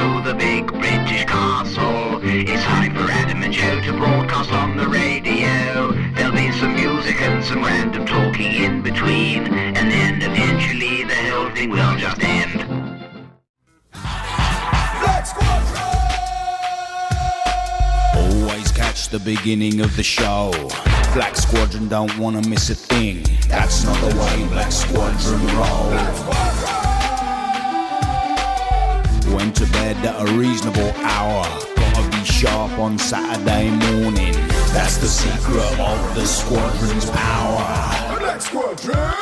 to the big British castle. It's time for Adam and Joe to broadcast on the radio. There'll be some music and some random talking in between, and then eventually the whole thing will just end. Black Squadron! Always catch the beginning of the show. Black Squadron don't wanna miss a thing. That's not the way Black Squadron roll. Went to bed at a reasonable hour. Gotta be sharp on Saturday morning. That's the secret of the Squadron's power. Black Squadron!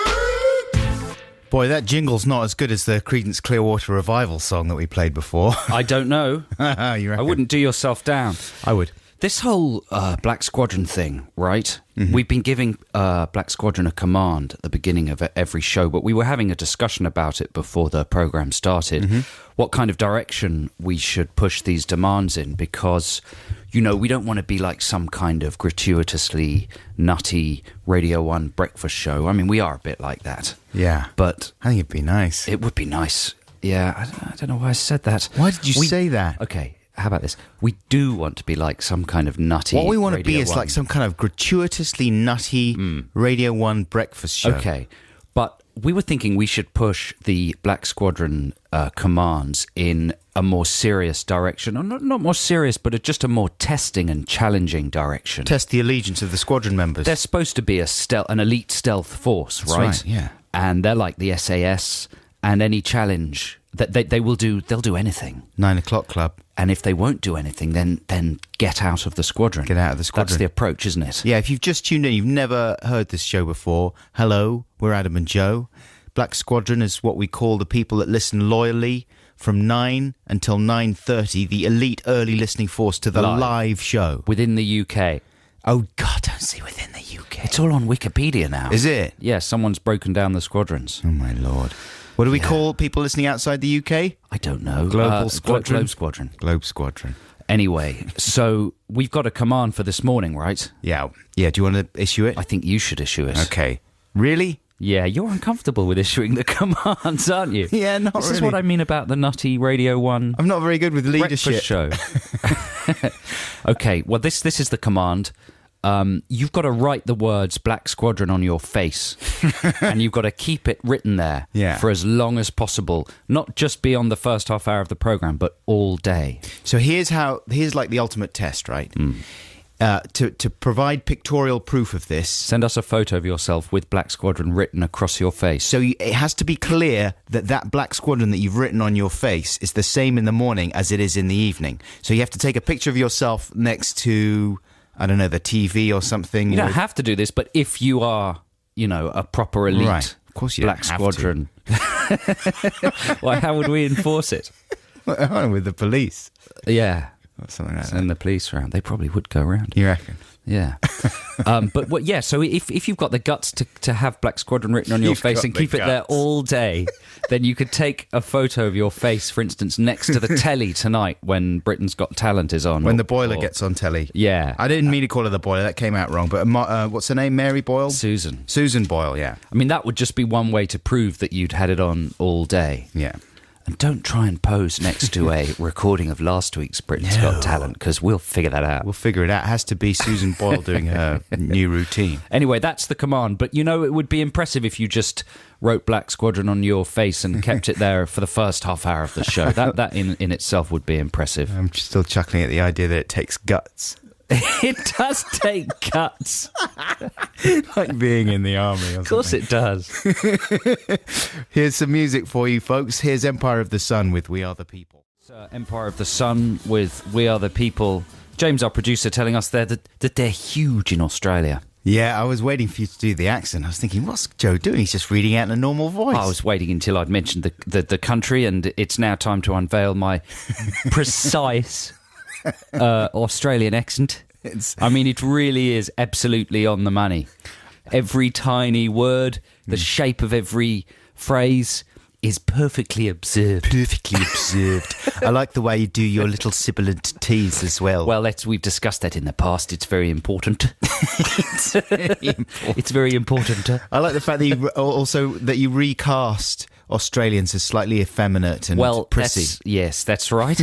Boy, that jingle's not as good as the Creedence Clearwater Revival song that we played before. I don't know. You reckon? I wouldn't do yourself down. I would. This whole Black Squadron thing, right? Mm-hmm. We've been giving Black Squadron a command at the beginning of every show, but we were having a discussion about it before the programme started, what kind of direction we should push these demands in, because, you know, we don't want to be like some kind of gratuitously nutty Radio 1 breakfast show. I mean, we are a bit like that. Yeah. But I think it'd be nice. it would be nice. Yeah, I don't know why I said that. Why did you say that? Okay. How about this? We do want to be like some kind of nutty... What we want to be Radio is 1. like some kind of gratuitously nutty Radio 1 breakfast show. Okay, but we were thinking we should push the Black Squadron commands in a more serious direction. Or not more serious, but just a more testing and challenging direction. Test the allegiance of the squadron members. They're supposed to be an elite stealth force, That's right? Yeah. And they're like the SAS, and any challenge... They'll do anything. 9 o'clock club. And if they won't do anything, then get out of the squadron. Get out of the squadron. That's the approach, isn't it? Yeah, if you've just tuned in, you've never heard this show before. Hello, we're Adam and Joe. Black Squadron is what we call the people that listen loyally from 9 until 9:30, the elite early listening force to the live show. Within the UK. Oh, God, don't say within the UK. It's all on Wikipedia now. Is it? Yeah, someone's broken down the squadrons. Oh, my Lord. What do we call people listening outside the UK? I don't know. Global Squadron? Globe Squadron. Globe Squadron. Anyway, so we've got a command for this morning, right? Yeah. Yeah, do you want to issue it? I think you should issue it. Okay. Really? Yeah, you're uncomfortable with issuing the commands, aren't you? Yeah, not This really. is what I mean about the nutty Radio 1 I'm not very good with leadership. breakfast show. Okay, well, this is the command. You've got to write the words Black Squadron on your face, and you've got to keep it written there for as long as possible, not just beyond the first half hour of the programme, but all day. So here's like the ultimate test, right? To provide pictorial proof of this. Send us a photo of yourself with Black Squadron written across your face. So it has to be clear that Black Squadron that you've written on your face is the same in the morning as it is in the evening. So you have to take a picture of yourself next to... I don't know, the TV or something. You don't have to do this, but if you are, you know, a proper elite right. Of course you Black don't have Squadron, why? How would we enforce it? With the police. Yeah, Or something like send the police around. They probably would go around. You reckon? Yeah. But what? Yeah. So if you've got the guts to have Black Squadron written on your You've face got and the keep it there guts. all day, then you could take a photo of your face, for instance, next to the telly tonight when Britain's Got Talent is on. When the boiler gets on telly. Yeah. I didn't mean to call her the boiler. That came out wrong. But what's her name? Mary Boyle? Susan. Susan Boyle, yeah. I mean, that would just be one way to prove that you'd had it on all day. Yeah. And don't try and pose next to a recording of last week's Britain's Got Talent, because we'll figure that out. We'll figure it out. It has to be Susan Boyle doing her new routine. Anyway, that's the command. But, you know, it would be impressive if you just wrote Black Squadron on your face and kept it there for the first half hour of the show. That in itself would be impressive. I'm still chuckling at the idea that it takes guts. It does take guts. Like being in the army or something. Of course it does. Here's some music for you folks. Here's Empire of the Sun with We Are the People. Empire of the Sun with We Are the People. James, our producer, telling us there that they're huge in Australia. Yeah, I was waiting for you to do the accent. I was thinking, what's Joe doing? He's just reading out in a normal voice. I was waiting until I'd mentioned the country, and it's now time to unveil my precise Australian accent. I mean, it really is absolutely on the money. Every tiny word, the shape of every phrase is perfectly observed. Perfectly observed. I like the way you do your little sibilant T's as well. Well, we've discussed that in the past. It's very important. It's very important. I like the fact that you also that you recast Australians as slightly effeminate and prissy. Yes, that's right.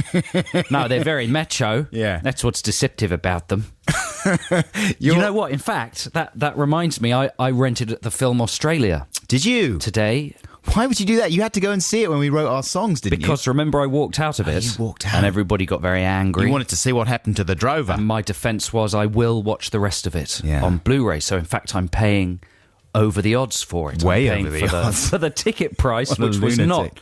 No, they're very macho. Yeah. That's what's deceptive about them. You know what? In fact, that reminds me, I rented the film Australia Did you? today. Why would you do that? You had to go and see it when we wrote our songs, didn't you? Because remember, I walked out of it. you walked out. And everybody got very angry. You wanted to see what happened to the drover. And my defence was I will watch the rest of it Yeah. on Blu-ray. So, in fact, I'm paying over the odds for it. Way I'm paying over the for odds. for the ticket price, What a which was lunatic.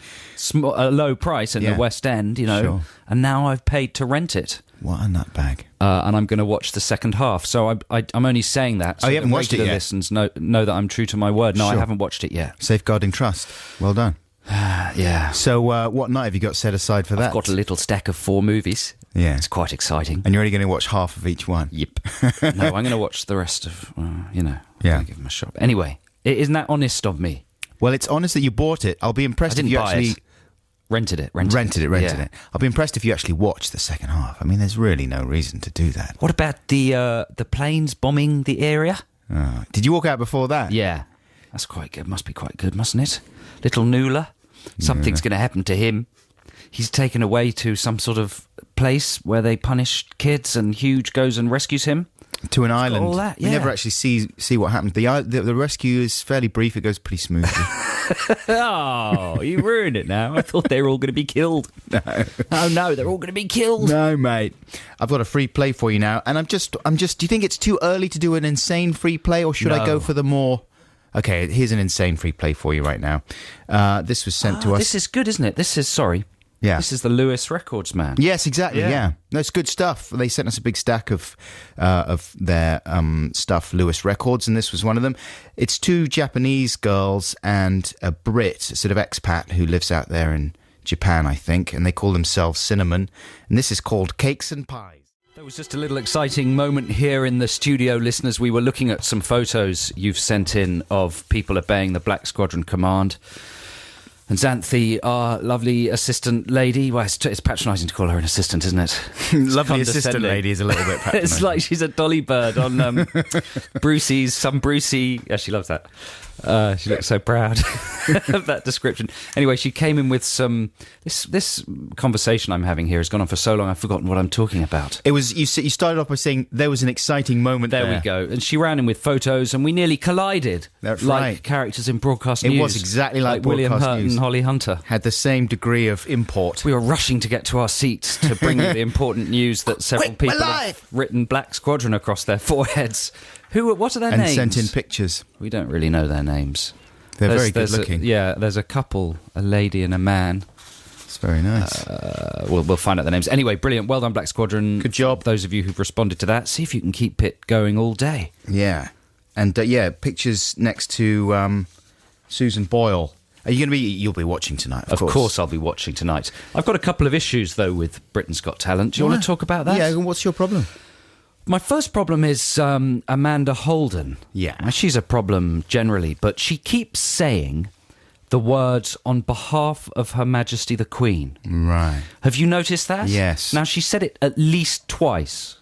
not a low price in Yeah. the West End, you know. Sure. And now I've paid to rent it. What a nutbag. And I'm going to watch the second half. So I'm only saying that. So Oh, you haven't that watched it regular yet? Listeners know that I'm true to my word. No, I Sure. haven't watched it yet. Safeguarding trust. Well done. Yeah. So what night have you got set aside for that? I've got a little stack of 4 movies. Yeah. It's quite exciting. And you're only going to watch half of each one? Yep. No, I'm going to watch the rest of, Yeah. I'll give them a shot. Anyway, isn't that honest of me? Well, it's honest that you bought it. I'll be impressed I didn't if you buy actually... it. Rented it. Rented Yeah. it. I'll be impressed if you actually watch the second half. I mean, there's really no reason to do that. What about the planes bombing the area? Oh. Did you walk out before that? Yeah. That's quite good. Must be quite good, mustn't it? Little Nuala. Something's going to happen to him. He's taken away to some sort of place where they punish kids, and Hugh goes and rescues him. To an island. all that, We yeah. never actually see what happens. The rescue is fairly brief. It goes pretty smoothly. Oh, you ruined it now. I thought they were all going to be killed. No. Oh, no, they're all going to be killed. No, mate. I've got a free play for you now, and I'm just. Do you think it's too early to do an insane free play, or should I No. go for the more? Okay, here's an insane free play for you right now. This was sent to us. This is good, isn't it? Sorry. Yeah. This is the Lewis Records man. Yes, exactly. Yeah. Yeah, that's good stuff. They sent us a big stack of their stuff, Lewis Records, and this was one of them. It's 2 Japanese girls and a Brit, a sort of expat who lives out there in Japan, I think, and they call themselves Cinnamon. And this is called Cakes and Pies. There was just a little exciting moment here in the studio, listeners. We were looking at some photos you've sent in of people obeying the Black Squadron command. And Xanthi, our lovely assistant lady, well, it's patronising to call her an assistant, isn't it? It's Lovely assistant condescending. lady is a little bit patronising. It's like she's a dolly bird on Brucey. Yeah, she loves that. She looks so proud of that description. Anyway, she came in with some... This conversation I'm having here has gone on for so long I've forgotten what I'm talking about. It was you started off by saying there was an exciting moment there. There we go. And she ran in with photos and we nearly collided. That's like right. characters in broadcast It news. was exactly like William broadcast Hurt news. and Holly Hunter. Had the same degree of import. We were rushing to get to our seats to bring you the important news that several Quick, we're people live! have written Black Squadron across their foreheads. What are their And names? sent in pictures. We don't really know their names. They're very There's good looking. there's a couple, a lady and a man. It's very nice. We'll find out the names. Anyway, brilliant. Well done, Black Squadron. Good job. Those of you who've responded to that. See if you can keep it going all day. Yeah. And pictures next to Susan Boyle. Are you going to be? You'll be watching tonight, of Of course, I'll be watching tonight. I've got a couple of issues, though, with Britain's Got Talent. Do you want to talk about that? Yeah. What's your problem? My first problem is Amanda Holden. Yeah. Now, she's a problem generally, but she keeps saying the words "on behalf of Her Majesty the Queen." Right. Have you noticed that? Yes. Now, she said it at least twice.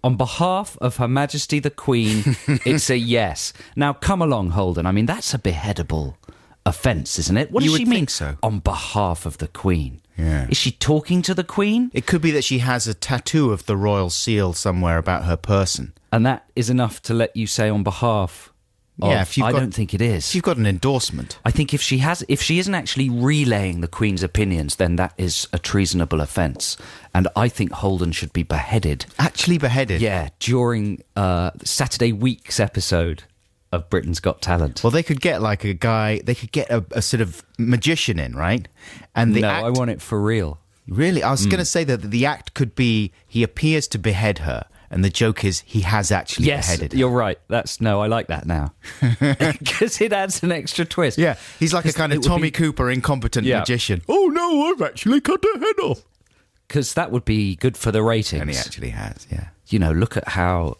On behalf of Her Majesty the Queen, it's a yes. Now, come along, Holden. I mean, that's a beheadable offence, isn't it? What You does she would mean? think so. On behalf of the Queen. Yeah. Is she talking to the Queen? It could be that she has a tattoo of the royal seal somewhere about her person. And that is enough to let you say on behalf of... Yeah, if you've I got- don't think it is. If you've got an endorsement. I think if she isn't actually relaying the Queen's opinions, then that is a treasonable offence. And I think Holden should be beheaded. Actually beheaded. Yeah, during Saturday week's episode of Britain's Got Talent. Well, they could get like a guy. They could get a sort of magician in, right? And the no, act, I want it for real. Really, I was going to say that the act could be he appears to behead her, and the joke is he has actually Yes, beheaded her. you're right. I like that now. Because it adds an extra twist. Yeah, he's like a kind it of would Tommy be- Cooper incompetent Yeah. magician. Oh no, I've actually cut her head off. Because that would be good for the ratings. And he actually has, yeah. You know, look at how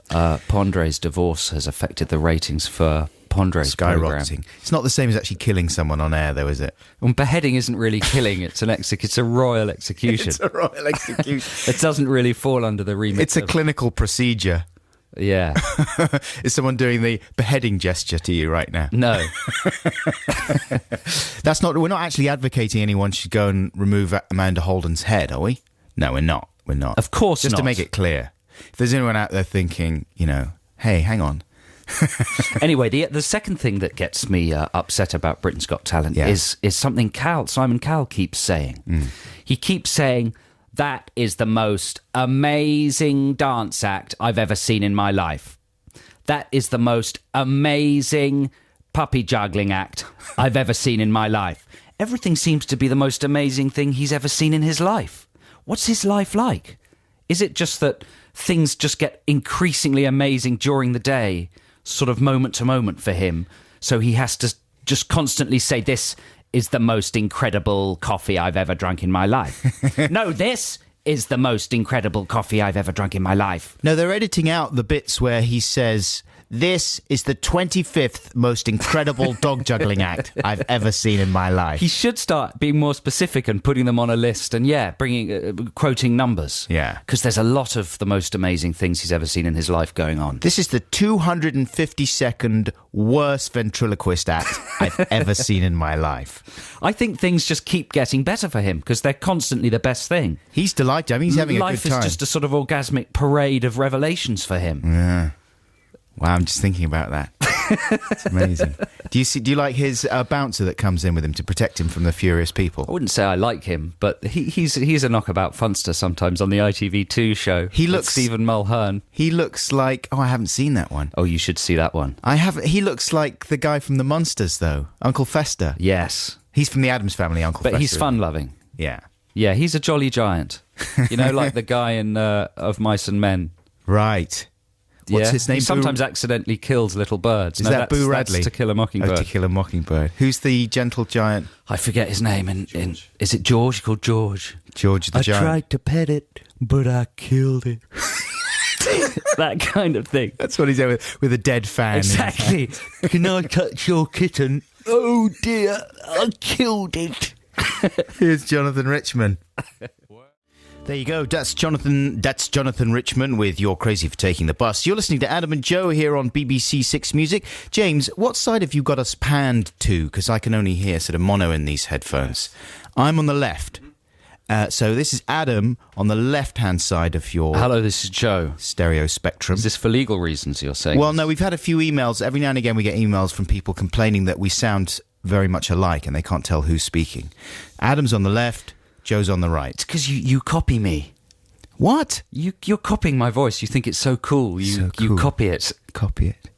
Pondre's divorce has affected the ratings for Pondre's program. Skyrocketing. It's not the same as actually killing someone on air, though, is it? Well, beheading isn't really killing; it's a royal execution. It's a royal execution. It doesn't really fall under the remit. It's a of- clinical procedure. Yeah. Is someone doing the beheading gesture to you right now? No. We're not actually advocating anyone should go and remove Amanda Holden's head, are we? No, we're not. We're not. Of course Just not. to make it clear. If there's anyone out there thinking, hey, hang on. Anyway, the second thing that gets me upset about Britain's Got Talent is something Simon Cowell keeps saying. He keeps saying, that is the most amazing dance act I've ever seen in my life. That is the most amazing puppy juggling act I've ever seen in my life. Everything seems to be the most amazing thing he's ever seen in his life. What's his life like? Is it just that things just get increasingly amazing during the day, sort of moment to moment for him, so he has to just constantly say, this is the most incredible coffee I've ever drunk in my life. No, this is the most incredible coffee I've ever drunk in my life. No, they're editing out the bits where he says, this is the 25th most incredible dog juggling act I've ever seen in my life. He should start being more specific and putting them on a list and, quoting numbers. Yeah. Because there's a lot of the most amazing things he's ever seen in his life going on. This is the 252nd worst ventriloquist act I've ever seen in my life. I think things just keep getting better for him because they're constantly the best thing. He's delighted. I mean, he's having a good time. Life is just a sort of orgasmic parade of revelations for him. Yeah. Wow, I'm just thinking about that. It's amazing. Do you like his bouncer that comes in with him to protect him from the furious people? I wouldn't say I like him, but he's a knockabout funster sometimes on the ITV2 show. He looks Stephen Mulhern. He looks like I haven't seen that one. Oh, you should see that one. I haven't. He looks like the guy from the Munsters, though, Uncle Fester. Yes, he's from the Addams Family, Uncle Fester. But he's fun-loving. Yeah, yeah, he's a jolly giant. Like the guy in Of Mice and Men. Right. What's his name? He sometimes accidentally kills little birds. Is that Boo Radley? That's To Kill a Mockingbird. Oh, To Kill a Mockingbird. Who's the gentle giant? I forget his name. Is it George? He's called George. George the giant. I tried to pet it, but I killed it. That kind of thing. That's what he's there with a dead fan. Exactly. Can I touch your kitten? Oh dear, I killed it. Here's Jonathan Richman. There you go. That's Jonathan Richman with You're Crazy for Taking the Bus. You're listening to Adam and Joe here on BBC Six Music. James, what side have you got us panned to? Because I can only hear sort of mono in these headphones. I'm on the left. So this is Adam on the left-hand side of your... Hello, this is Joe. ...stereo spectrum. Is this for legal reasons, you're saying? Well, no, we've had a few emails. Every now and again we get emails from people complaining that we sound very much alike and they can't tell who's speaking. Adam's on the left, Joe's on the right. It's because you copy me. What? You're copying my voice. You think it's so cool. You copy it. Copy it.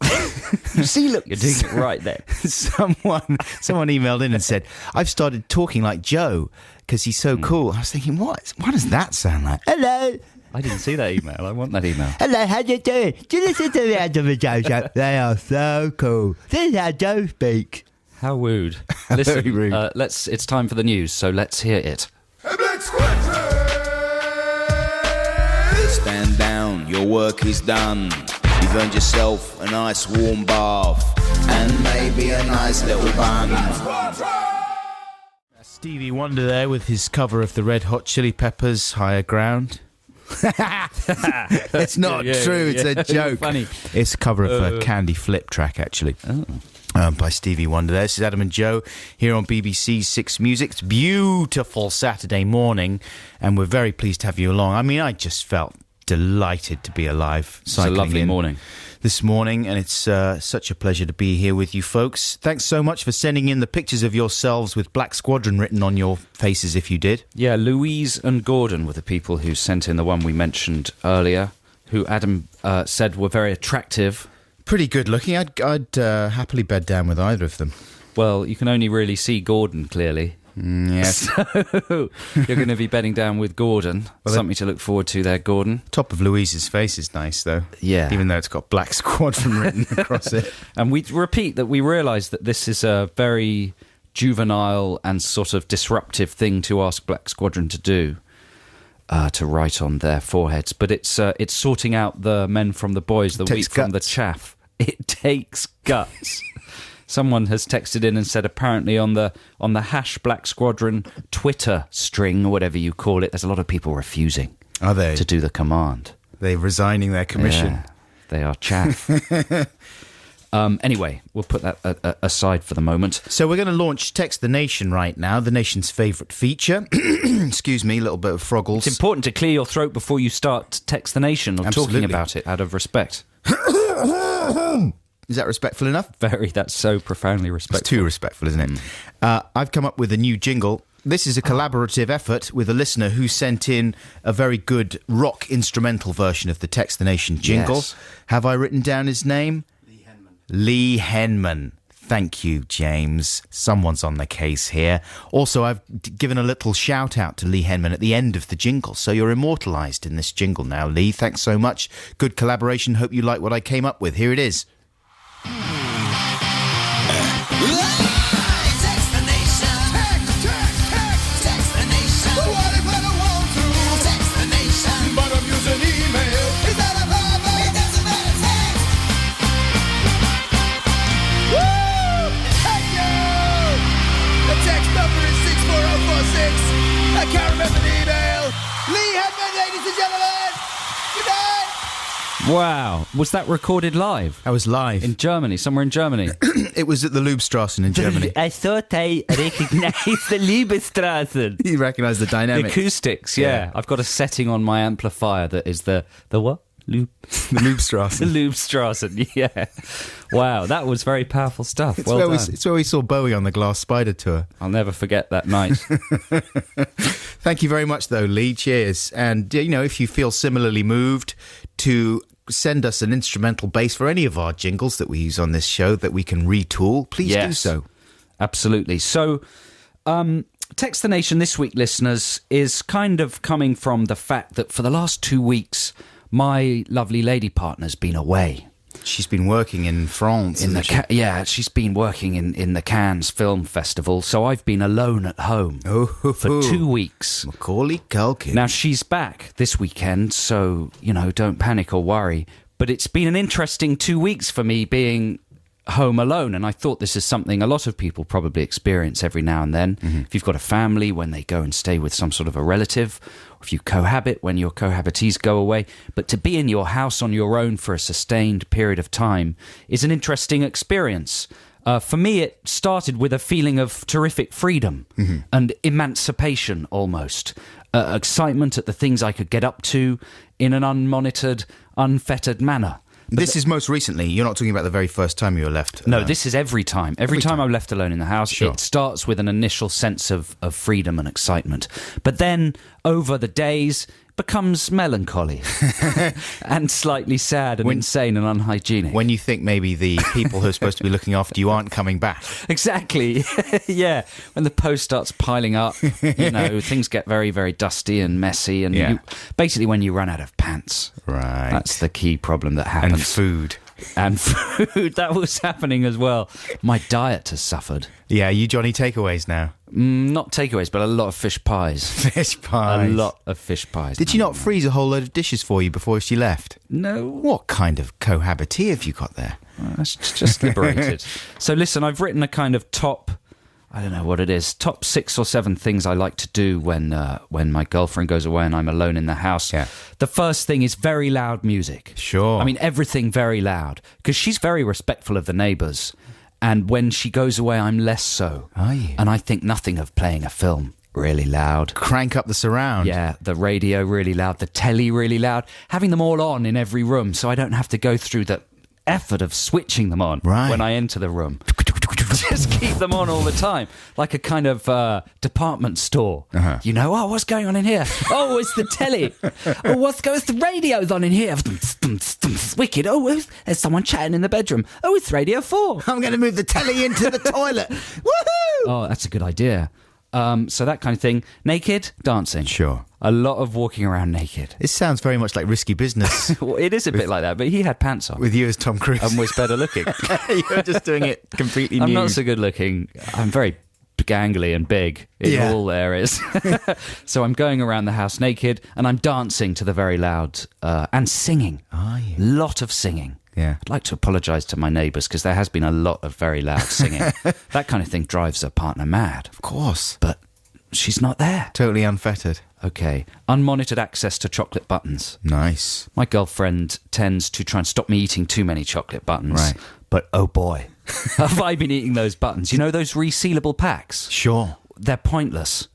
You see, look, you're doing it right there. Someone emailed in and said, I've started talking like Joe because he's so cool. I was thinking, what does that sound like? Hello. I didn't see that email. I want that email. Hello, how you doing? Do you listen to the Adam and Joe show? They are so cool. This is how Joe speaks. How rude. Listen, Very rude. It's time for the news, so let's hear it. Black Squadron! Stand down, your work is done. You've earned yourself a nice warm bath and maybe a nice little bun. Stevie Wonder there with his cover of the Red Hot Chili Peppers' Higher Ground. It's not true, it's a joke. Funny. It's a cover of a Candy Flip track, actually. By Stevie Wonder there. This is Adam and Joe here on BBC Six Music. It's a beautiful Saturday morning and we're very pleased to have you along. I mean, I just felt delighted to be alive. It's a lovely morning this morning, and it's such a pleasure to be here with you folks. Thanks so much for sending in the pictures of yourselves with Black Squadron written on your faces if you did. Yeah, Louise and Gordon were the people who sent in the one we mentioned earlier, who Adam said were very attractive. Pretty good looking. I'd happily bed down with either of them. Well, you can only really see Gordon clearly. Yes. So you're going to be bedding down with Gordon. Well, something to look forward to there, Gordon. Top of Louise's face is nice, though. Yeah. Even though it's got Black Squadron written across it. And we repeat that we realise that this is a very juvenile and sort of disruptive thing to ask Black Squadron to do, to write on their foreheads. But it's sorting out the men from the boys, the wheat from the chaff. It takes guts. Someone has texted in and said apparently on the hash Black Squadron Twitter string, or whatever you call it, there's a lot of people refusing Are they? to do the command. They're resigning their commission. Yeah. They are chaff. Anyway, we'll put that aside for the moment. So we're going to launch Text the Nation right now, the nation's favourite feature. Excuse me, a little bit of Froggles. It's important to clear your throat before you start Text the Nation or Absolutely. talking about it out of respect. Is that respectful enough? Very, that's so profoundly respectful. It's too respectful, isn't it? I've come up with a new jingle. This is a collaborative effort with a listener who sent in a very good rock instrumental version of the Text the Nation jingle. Yes. Have I written down his name? Lee Henman. Thank you, James. Someone's on the case here. Also, I've given a little shout out to Lee Henman at the end of the jingle, so you're immortalised in this jingle now, Lee. Thanks so much. Good collaboration. Hope you like what I came up with. Here it is. I can't remember the email. Lee Henman, ladies and gentlemen. Good night. Wow. Was that recorded live? I was live. In Germany, somewhere in Germany. It was at the Lubstrassen in Germany. I thought I recognised the Liebestraßen. You recognise the dynamic. Acoustics, yeah. I've got a setting on my amplifier that is the what? The Lubstrassen. The Lubstraßen, yeah. Wow, that was very powerful stuff. It's, well where done. it's where we saw Bowie on the Glass Spider tour. I'll never forget that night. Thank you very much, though, Lee. Cheers. And, you know, if you feel similarly moved to send us an instrumental bass for any of our jingles that we use on this show that we can retool, please do Yes. so. Absolutely. So, Text the Nation this week, listeners, is kind of coming from the fact that for the last 2 weeks, my lovely lady partner's been away. She's been working in France. In the hasn't she? yeah, she's been working in the Cannes Film Festival, so I've been alone at home for 2 weeks. Macaulay Culkin. Now, she's back this weekend, so, you know, don't panic or worry. But it's been an interesting 2 weeks for me being home alone, and I thought this is something a lot of people probably experience every now and then. If you've got a family, when they go and stay with some sort of a relative, or if you cohabit, when your cohabitees go away. But to be in your house on your own for a sustained period of time is an interesting experience. For me, it started with a feeling of terrific freedom and emancipation almost. Excitement at the things I could get up to in an unmonitored, unfettered manner. This is most recently. You're not talking about the very first time you were left. No, this is every time. Every time I'm left alone in the house, Sure. it starts with an initial sense of freedom and excitement. But then, over the days, becomes melancholy and slightly sad and insane and unhygienic. When you think maybe the people who are supposed to be looking after you aren't coming back. Exactly. Yeah. When the post starts piling up, you know, things get very, very dusty and messy. And Yeah. basically when you run out of pants. Right. That's the key problem that happens. And food. And food, that was happening as well. My diet has suffered. Yeah, you Johnny Takeaways now. Not takeaways, but a lot of fish pies. Fish pies. A lot of fish pies. Did she not freeze a whole load of dishes for you before she left? No. What kind of cohabitee have you got there? That's just liberated. So listen, I've written a kind of top, I don't know what it is, top 6 or 7 things I like to do when my girlfriend goes away and I'm alone in the house. Yeah. The first thing is very loud music. Sure. I mean, everything very loud. Because she's very respectful of the neighbours. And when she goes away, I'm less so. Are you? And I think nothing of playing a film really loud. Crank up the surround. Yeah, the radio really loud, the telly really loud, having them all on in every room so I don't have to go through the effort of switching them on Right. when I enter the room. Just keep them on all the time, like a kind of department store. You know, oh, what's going on in here? Oh, it's the telly. Oh, what's going? It's the radio's on in here. Wicked. Oh, there's someone chatting in the bedroom. Oh, it's Radio 4. I'm going to move the telly into the toilet. Woohoo! Oh, that's a good idea. So that kind of thing. Naked, dancing. Sure. A lot of walking around naked. This sounds very much like Risky Business Well, it is a bit like that, but he had pants on with you as Tom Cruise. and was better looking. You're just doing it completely I'm nude. not so good looking. I'm very gangly and big in Yeah. all areas. So I'm going around the house naked and I'm dancing to the very loud and singing. Are you? Lot of singing. Yeah. I'd like to apologise to my neighbours because there has been a lot of very loud singing. That kind of thing drives a partner mad. Of course. But she's not there. Totally unfettered. Okay. Unmonitored access to chocolate buttons. Nice. My girlfriend tends to try and stop me eating too many chocolate buttons. Right. But oh boy, have I been eating those buttons. You know those resealable packs? Sure. They're pointless.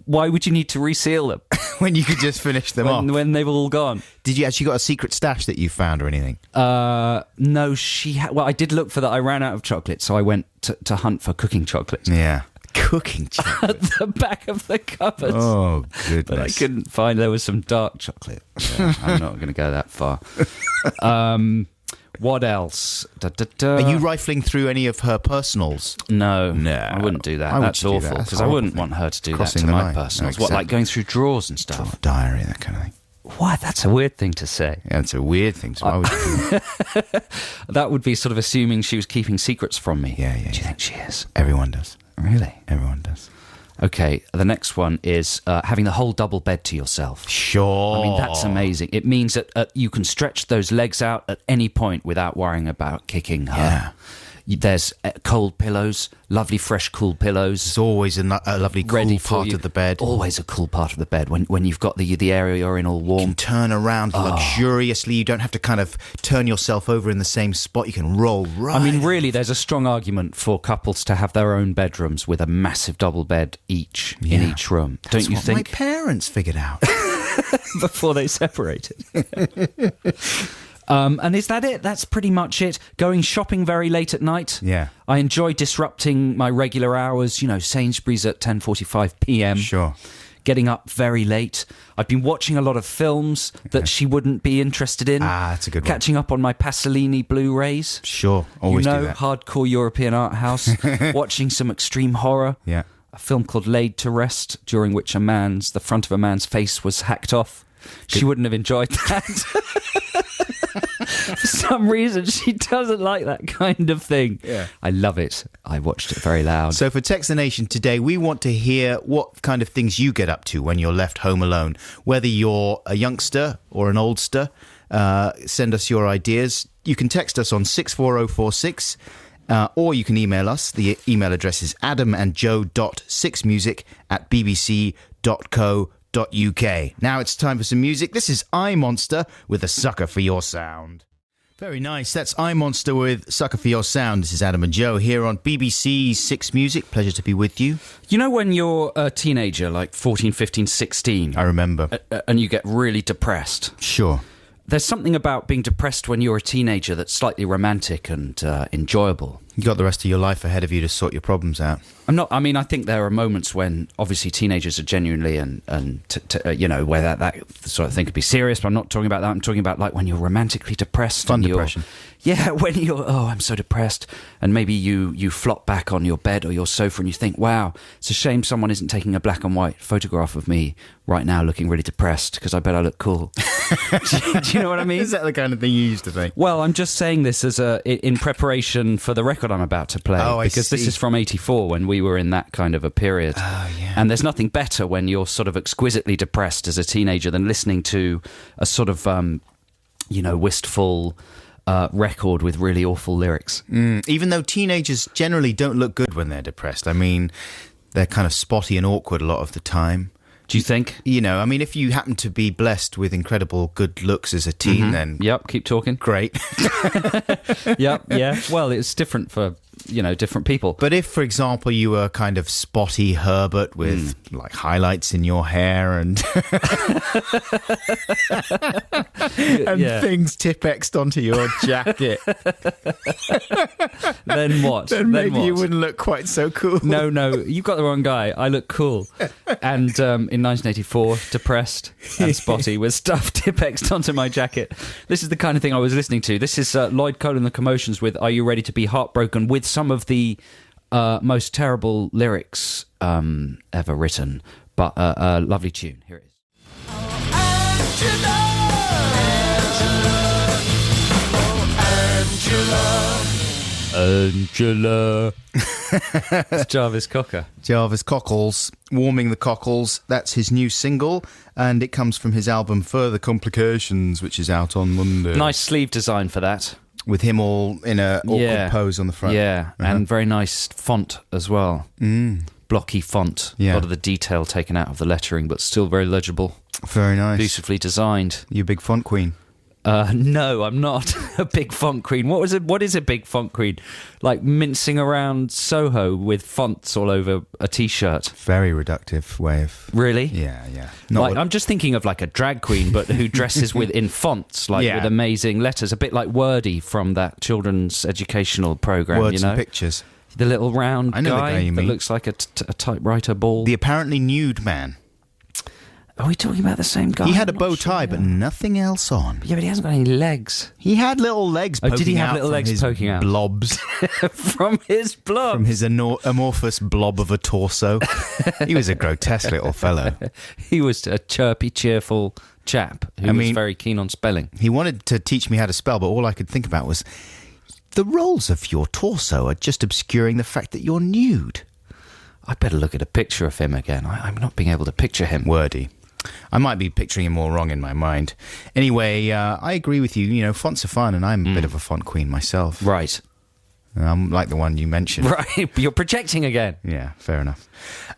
Why would you need to reseal them When you could just finish them off. when they've all gone? Did you actually got a secret stash that you found or anything? No, well, I did look for that. I ran out of chocolate, so I went to hunt for cooking chocolate. Yeah. Cooking chocolate. At the back of the cupboard. Oh, goodness. But I couldn't find. There was some dark chocolate. Yeah, I'm not going to go that far. What else? Are you rifling through any of her personals? No, No. I wouldn't do that. Why would That's you do awful that? That's because I horrible wouldn't thing. want her to do Crossing that to the my line. No, personals. What, like exactly. going through drawers and stuff? Diary, that kind of thing. What? That's a weird thing to say. Yeah, it's a weird thing. So why would you do that? That would be sort of assuming she was keeping secrets from me. Yeah. Do you think she is? Everyone does. Really? Everyone does. Okay, the next one is having the whole double bed to yourself. Sure. I mean, that's amazing. It means that you can stretch those legs out at any point without worrying about kicking her. Yeah. There's cold pillows, lovely fresh cool pillows. It's always a lovely cool Ready for part you. of the bed. Always a cool part of the bed when you've got the area you're in all You warm. can turn around luxuriously. You don't have to kind of turn yourself over in the same spot. You can roll right. I mean, really, there's a strong argument for couples to have their own bedrooms with a massive double bed in each room. That's Don't you what think? my parents figured out. Before they separated. And is that it? That's pretty much it. Going shopping very late at night. Yeah. I enjoy disrupting my regular hours. You know, Sainsbury's at 10:45 p.m. Sure. Getting up very late. I've been watching a lot of films that she wouldn't be interested in. Ah, that's a good one. Catching up on my Pasolini Blu-rays. Sure. Always you know, do that. hardcore European art house. Watching some extreme horror. Yeah. A film called Laid to Rest, during which the front of a man's face was hacked off. She wouldn't have enjoyed that. For some reason, she doesn't like that kind of thing. Yeah. I love it. I watched it very loud. So for Text the Nation today, we want to hear what kind of things you get up to when you're left home alone. Whether you're a youngster or an oldster, send us your ideas. You can text us on 64046, or you can email us. The email address is adamandjoe.6music@bbc.co.uk. Now it's time for some music. This is iMonster with A Sucker for Your Sound. Very nice. That's iMonster with Sucker for Your Sound. This is Adam and Joe here on BBC 6 Music. Pleasure to be with you. You know when you're a teenager, like 14, 15, 16, I remember. and you get really depressed? Sure. There's something about being depressed when you're a teenager that's slightly romantic and enjoyable. You got the rest of your life ahead of you to sort your problems out. I think there are moments when obviously teenagers are genuinely where that sort of thing could be serious, but I'm not talking about that. I'm talking about like when you're romantically depressed. Fun and you're- depression. Yeah, when you're, I'm so depressed, and maybe you flop back on your bed or your sofa and you think, wow, it's a shame someone isn't taking a black and white photograph of me right now looking really depressed because I bet I look cool. do you know what I mean? Is that the kind of thing you used to think? Well, I'm just saying this as in preparation for the record I'm about to play. Oh, I because this see. is from '84 when we were in that kind of a period. Oh, yeah. And there's nothing better when you're sort of exquisitely depressed as a teenager than listening to a sort of, wistful record with really awful lyrics. Even though teenagers generally don't look good when they're depressed. I mean, they're kind of spotty and awkward a lot of the time. Do you think? You know, I mean, if you happen to be blessed with incredible good looks as a teen, then Yep, keep talking. great. Yep, yeah. Well, it's different for, different people. But if, for example, you were kind of spotty Herbert with like highlights in your hair and Yeah. things Tipp-Ex'd onto your jacket, Then what? then maybe you what? wouldn't look quite so cool. No, you've got the wrong guy. I look cool. And in 1984, depressed and spotty with stuff Tipp-Ex'd onto my jacket. This is the kind of thing I was listening to. This is Lloyd Cole and the Commotions with Are You Ready to Be Heartbroken, with some of the most terrible lyrics ever written. But a lovely tune. Here it is. Angela. It's Jarvis Cocker. Jarvis Cockles, Warming the Cockles. That's his new single, and it comes from his album Further Complications, which is out on Monday. Nice sleeve design for that. With him all in a awkward pose on the front. Yeah, and very nice font as well. blocky font. Yeah. A lot of the detail taken out of the lettering, but still very legible. Very nice. Beautifully designed. You a big font queen? No, I'm not a big font queen. What is a big font queen? Like mincing around Soho with fonts all over a T-shirt. Very reductive way of... Really? Yeah. I'm just thinking of like a drag queen, but who dresses in fonts, like with amazing letters, a bit like Wordy from that children's educational program. Words you know, and pictures. the little round I know the guy you that mean. looks like a typewriter ball. The apparently nude man. Are we talking about the same guy? He had a I'm bow not tie, sure. but nothing else on. Yeah, but he hasn't got any legs He had little legs poking out. did he have little from legs his poking out? blobs. from his blob. From his amorphous blob of a torso. He was a grotesque little fellow. He was a chirpy, cheerful chap who was very keen on spelling. He wanted to teach me how to spell, but all I could think about was the rolls of your torso are just obscuring the fact that you're nude. I'd better look at a picture of him again. I'm not being able to picture him. Wordy. I might be picturing him all wrong in my mind. Anyway, I agree with you. You know, fonts are fun, and I'm a bit of a font queen myself. Right. I'm like the one you mentioned. Right. You're projecting again. Yeah, fair enough.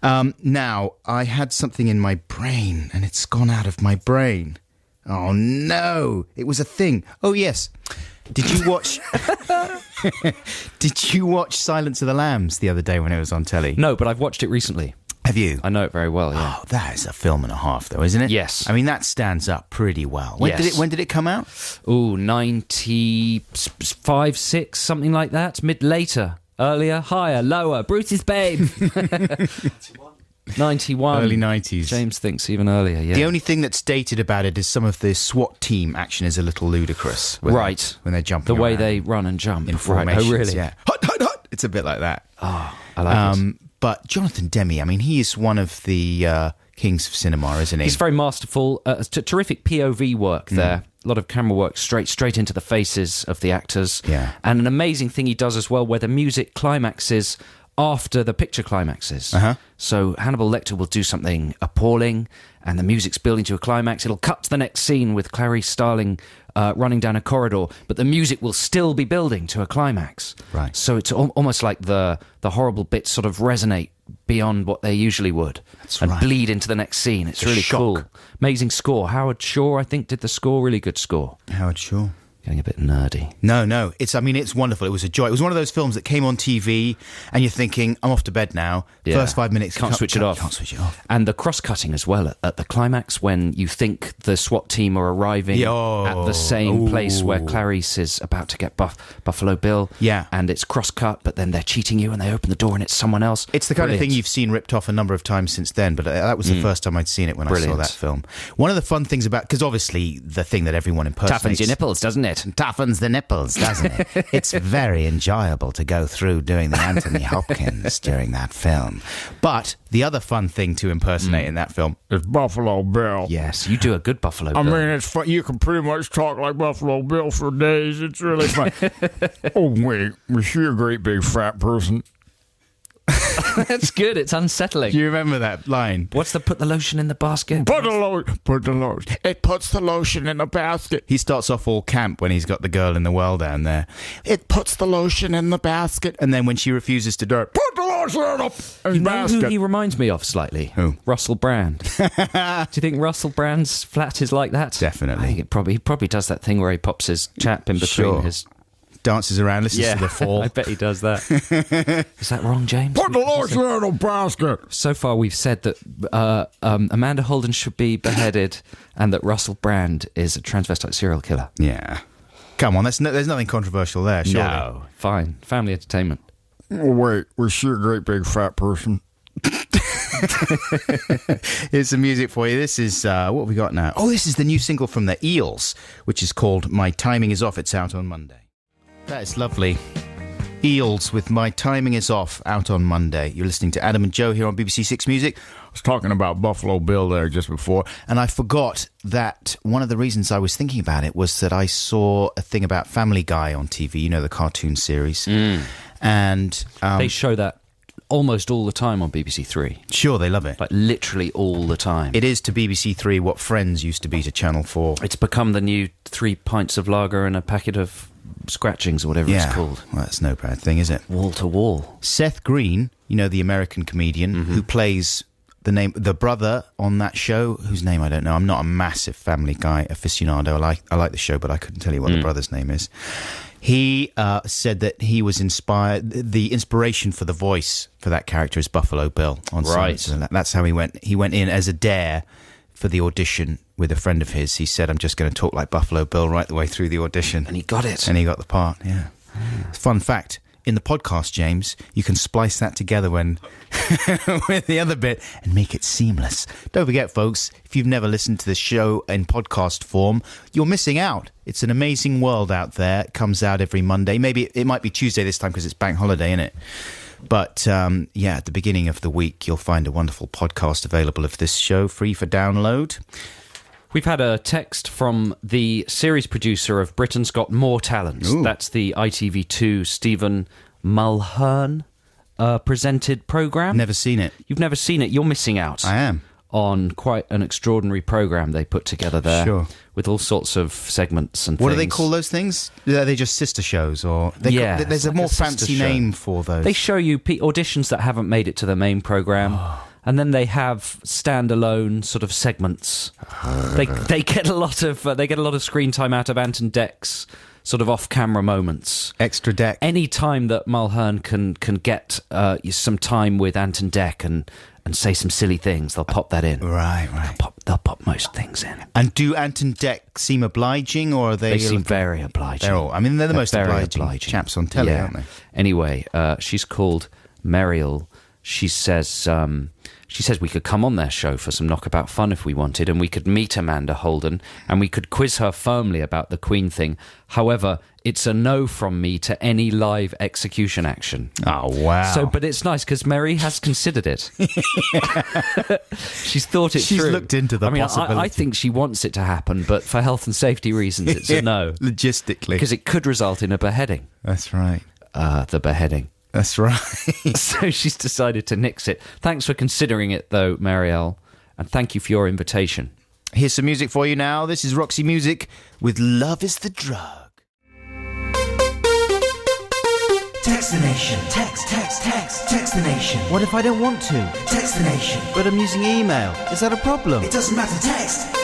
Now, I had something in my brain, and it's gone out of my brain. Oh, no. It was a thing. Oh, yes. Did you watch... Did you watch Silence of the Lambs the other day when it was on telly? No, but I've watched it recently. Have you? I know it very well, yeah. Oh, that is a film and a half, though, isn't it? Yes. I mean, that stands up pretty well. When did it come out? Ooh, 95, 6, something like that. Later, earlier, higher, lower. Bruce's Babe. 91. Early 90s. James thinks even earlier, yeah. The only thing that's dated about it is some of the SWAT team action is a little ludicrous. Right. When they're jumping The way around they run and jump. in Right. formations. Oh, really? Yeah. Hut, hut, hut. It's a bit like that. Oh, I like it. But Jonathan Demme, I mean, he is one of the kings of cinema, isn't he? He's very masterful. Terrific POV work there. A lot of camera work straight into the faces of the actors. Yeah. And an amazing thing he does as well, where the music climaxes after the picture climaxes. Uh-huh. So Hannibal Lecter will do something appalling, and the music's building to a climax. It'll cut to the next scene with Clarice Starling running down a corridor, but the music will still be building to a climax. Right. So it's almost like the horrible bits sort of resonate beyond what they usually would. That's and right. bleed into the next scene. It's a really shock. cool. Amazing score. Howard Shore, I think, did the score. Really good score. Howard Shore. Getting a bit nerdy. No. It's wonderful. It was a joy. It was one of those films that came on TV and you're thinking, I'm off to bed now. Yeah. First 5 minutes. Can't switch it off. Can't switch it off. And the cross-cutting as well at the climax when you think the SWAT team are arriving at the same place where Clarice is about to get Buffalo Bill. Yeah. And it's cross-cut, but then they're cheating you and they open the door and it's someone else. It's the kind of thing Brilliant. you've seen ripped off a number of times since then, but that was the first time I'd seen it when I Brilliant. saw that film. One of the fun things about... Because obviously the thing that everyone impersonates... Toughens your nipples, doesn't it? Toughens the nipples, doesn't it? It's very enjoyable to go through doing the Anthony Hopkins during that film. But the other fun thing to impersonate in that film It's Buffalo Bill. Yes, you do a good Buffalo I Bill. mean, it's fun. You can pretty much talk like Buffalo Bill for days. It's really fun. Oh, wait. Was she a great big fat person? That's good. It's unsettling. Do you remember that line? What's the put the lotion in the basket? Put the lotion. It puts the lotion in the basket. He starts off all camp when he's got the girl in the well down there. It puts the lotion in the basket. And then when she refuses to do it, Put the lotion in the You know basket. who he reminds me of slightly? Who? Russell Brand. Do you think Russell Brand's flat is like that? Definitely. I think he probably does that thing where he pops his chap in between Sure. his... dances around, listens to the fall. I bet he does that. Is that wrong, James? Put the lotion in the basket. So far, we've said that Amanda Holden should be beheaded and that Russell Brand is a transvestite serial killer. Yeah. Come on, there's nothing controversial there, surely. No. Fine. Family entertainment. Oh, wait. Was she a great big fat person? Here's some music for you. This is, what have we got now? Oh, this is the new single from the Eels, which is called My Timing Is Off. It's out on Monday. That is lovely. Eels with My Timing Is Off, out on Monday. You're listening to Adam and Joe here on BBC Six Music. I was talking about Buffalo Bill there just before. And I forgot that one of the reasons I was thinking about it was that I saw a thing about Family Guy on TV, you know, the cartoon series. And They show that almost all the time on BBC Three. Sure, they love it. Like literally all the time. It is to BBC Three what Friends used to be to Channel 4. It's become the new 3 pints of lager and a packet of scratchings or whatever it's called. Well, that's no bad thing, is it? Wall to wall. Seth Green, you know, the American comedian who plays the brother on that show, whose name I don't know. I'm not a massive Family Guy aficionado. I like the show, but I couldn't tell you what the brother's name is. He said that he was inspired. The inspiration for the voice for that character is Buffalo Bill on Right. Silence. That's how he went. He went in as a dare for the audition with a friend of his. He said, "I'm just going to talk like Buffalo Bill right the way through the audition," And he got it. and he got the part. Yeah. Fun fact. In the podcast, James, you can splice that together with the other bit and make it seamless. Don't forget, folks, if you've never listened to the show in podcast form, you're missing out. It's an amazing world out there. It comes out every Monday. Maybe it might be Tuesday this time because it's bank holiday, isn't it? But, at the beginning of the week, you'll find a wonderful podcast available of this show, free for download. We've had a text from the series producer of Britain's Got More Talent. Ooh. That's the ITV2 Stephen Mulhern presented programme. Never seen it. You've never seen it. You're missing out. I am. On quite an extraordinary programme they put together there. Sure. With all sorts of segments and What things. do they call those things? Are they just sister shows? Or Yeah, there's it's a like more a sister fancy show. name for those. They show you auditions that haven't made it to the main programme. And then they have standalone sort of segments. They get a lot of screen time out of Anton Deck's sort of off-camera moments. Extra deck. Any time that Mulhern can get some time with Anton Deck and say some silly things, they'll pop that in. Right. They'll pop most things in. And do Anton Deck seem obliging, or are they? They seem very obliging. They're all. I mean, they're the most very obliging chaps on telly, aren't they? Anyway, she's called Mariel. She says we could come on their show for some knockabout fun if we wanted, and we could meet Amanda Holden, and we could quiz her firmly about the Queen thing. However, it's a no from me to any live execution action. Oh, wow. So, but it's nice because Mary has considered it. She's thought it She's through. looked into the possibility. I think she wants it to happen, but for health and safety reasons, it's a no. Logistically. Because it could result in a beheading. That's right. The beheading. That's right. So she's decided to nix it. Thanks for considering it, though, Marielle, and thank you for your invitation. Here's some music for you now. This is Roxy Music with Love is the Drug. Text the nation. Text the nation. What if I don't want to? Text the nation. But I'm using email. Is that a problem? It doesn't matter, text.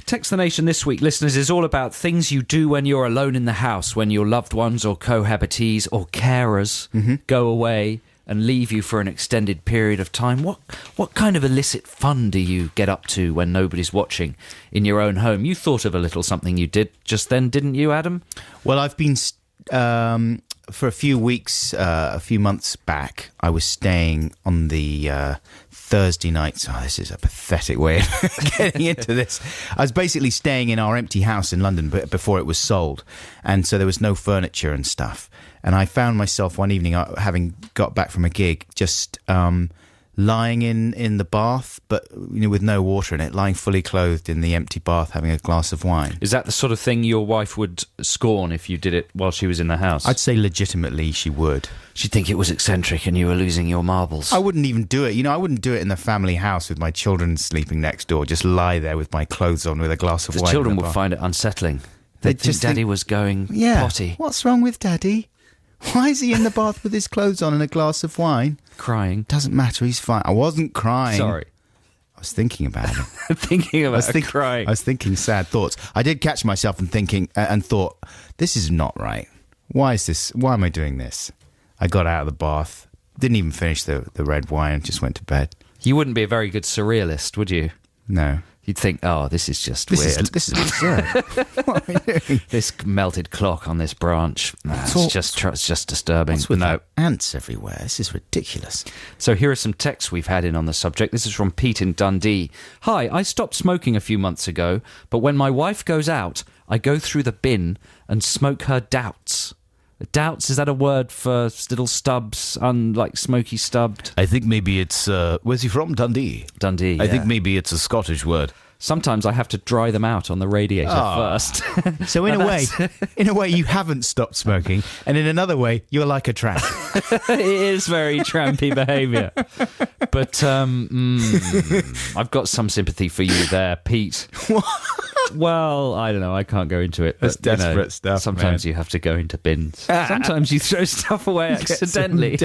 Text the Nation this week, listeners, is all about things you do when you're alone in the house, when your loved ones or cohabitees or carers go away and leave you for an extended period of time. What kind of illicit fun do you get up to when nobody's watching in your own home? You thought of a little something you did just then, didn't you, Adam? Well, I've been... for a few weeks, a few months back, I was staying on the Thursday nights. Oh, this is a pathetic way of getting into this. I was basically staying in our empty house in London before it was sold. And so there was no furniture and stuff. And I found myself one evening, having got back from a gig, just lying in the bath, but with no water in it, lying fully clothed in the empty bath, having a glass of wine. Is that the sort of thing your wife would scorn if you did it while she was in the house? I'd say legitimately she would. She'd think it was eccentric and you were losing your marbles. I wouldn't even do it. I wouldn't do it in the family house with my children sleeping next door. Just lie there with my clothes on with a glass of The wine. children in the would bath. find it unsettling. They'd think just Daddy think- was going Yeah. potty, What's wrong with Daddy? Why is he in the bath with his clothes on and a glass of wine? crying. Doesn't matter. He's fine. I wasn't crying. Sorry. I was thinking about it. Thinking about crying. I was thinking sad thoughts. I did catch myself and thinking and thought, this is not right. Why is this? Why am I doing this? I got out of the bath, didn't even finish the red wine, and just went to bed. You wouldn't be a very good surrealist, would you? No. You'd think, oh, this is just This weird. is absurd. What are we doing? This melted clock on this branch, it's all- just disturbing. What's with No. that? Ants everywhere? This is ridiculous. So here are some texts we've had in on the subject. This is from Pete in Dundee. Hi, I stopped smoking a few months ago, but when my wife goes out, I go through the bin and smoke her doubts. Doubts, is that a word for little stubs, like smoky stubbed? I think maybe it's, where's he from? Dundee. Dundee, I yeah. think maybe it's a Scottish word. Sometimes I have to dry them out on the radiator first. So in a way, you haven't stopped smoking, and in another way, you're like a tramp. It is very trampy behaviour. But I've got some sympathy for you there, Pete. Well, I don't know. I can't go into it. That's But, desperate stuff, Sometimes man. you have to go into bins. Sometimes you throw stuff away accidentally.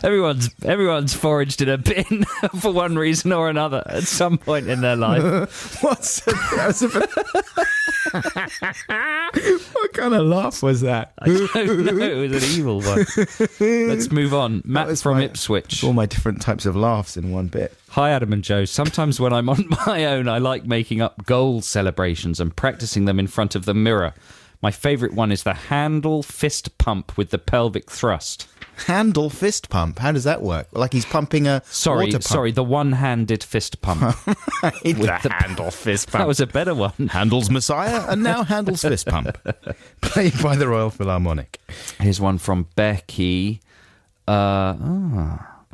Everyone's foraged in a bin for one reason or another at some point in their life. What kind of laugh was that? I don't know. It was an evil one. Let's move on. Matt from Ipswich. All my different types of laughs in one bit. Hi, Adam and Joe. Sometimes when I'm on my own, I like making up goal celebrations and practicing them in front of the mirror. My favourite one is the handle fist pump with the pelvic thrust. Handle fist pump. How does that work? Like he's pumping a water pump. Sorry, the one-handed fist pump. the handle fist pump. That was a better one. Handel's Messiah and now Handel's fist pump. Played by the Royal Philharmonic. Here's one from Becky.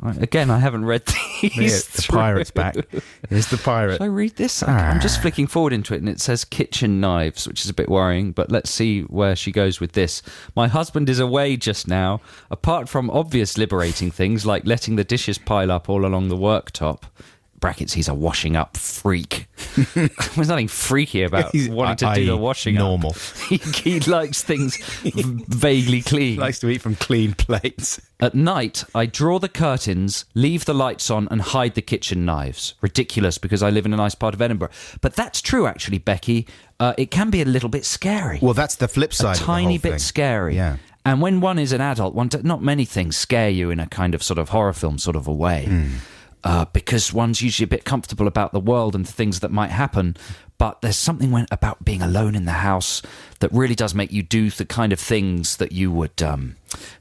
Again, I haven't read these. The pirate's back. Here's the pirate. Should I read this? I'm just flicking forward into it and it says kitchen knives, which is a bit worrying, but let's see where she goes with this. My husband is away just now. Apart from obvious liberating things like letting the dishes pile up all along the worktop, brackets, he's a washing up freak. There's nothing freaky about wanting to do the washing normal. up. He likes things vaguely clean. Likes to eat from clean plates. At night, I draw the curtains, leave the lights on, and hide the kitchen knives. Ridiculous, because I live in a nice part of Edinburgh. But that's true, actually, Becky. It can be a little bit scary. Well, that's the flip side. A tiny bit scary. Yeah. And when one is an adult, not many things scare you in a kind of sort of horror film sort of a way. Because one's usually a bit comfortable about the world and the things that might happen. But there's something about being alone in the house that really does make you do the kind of things that you would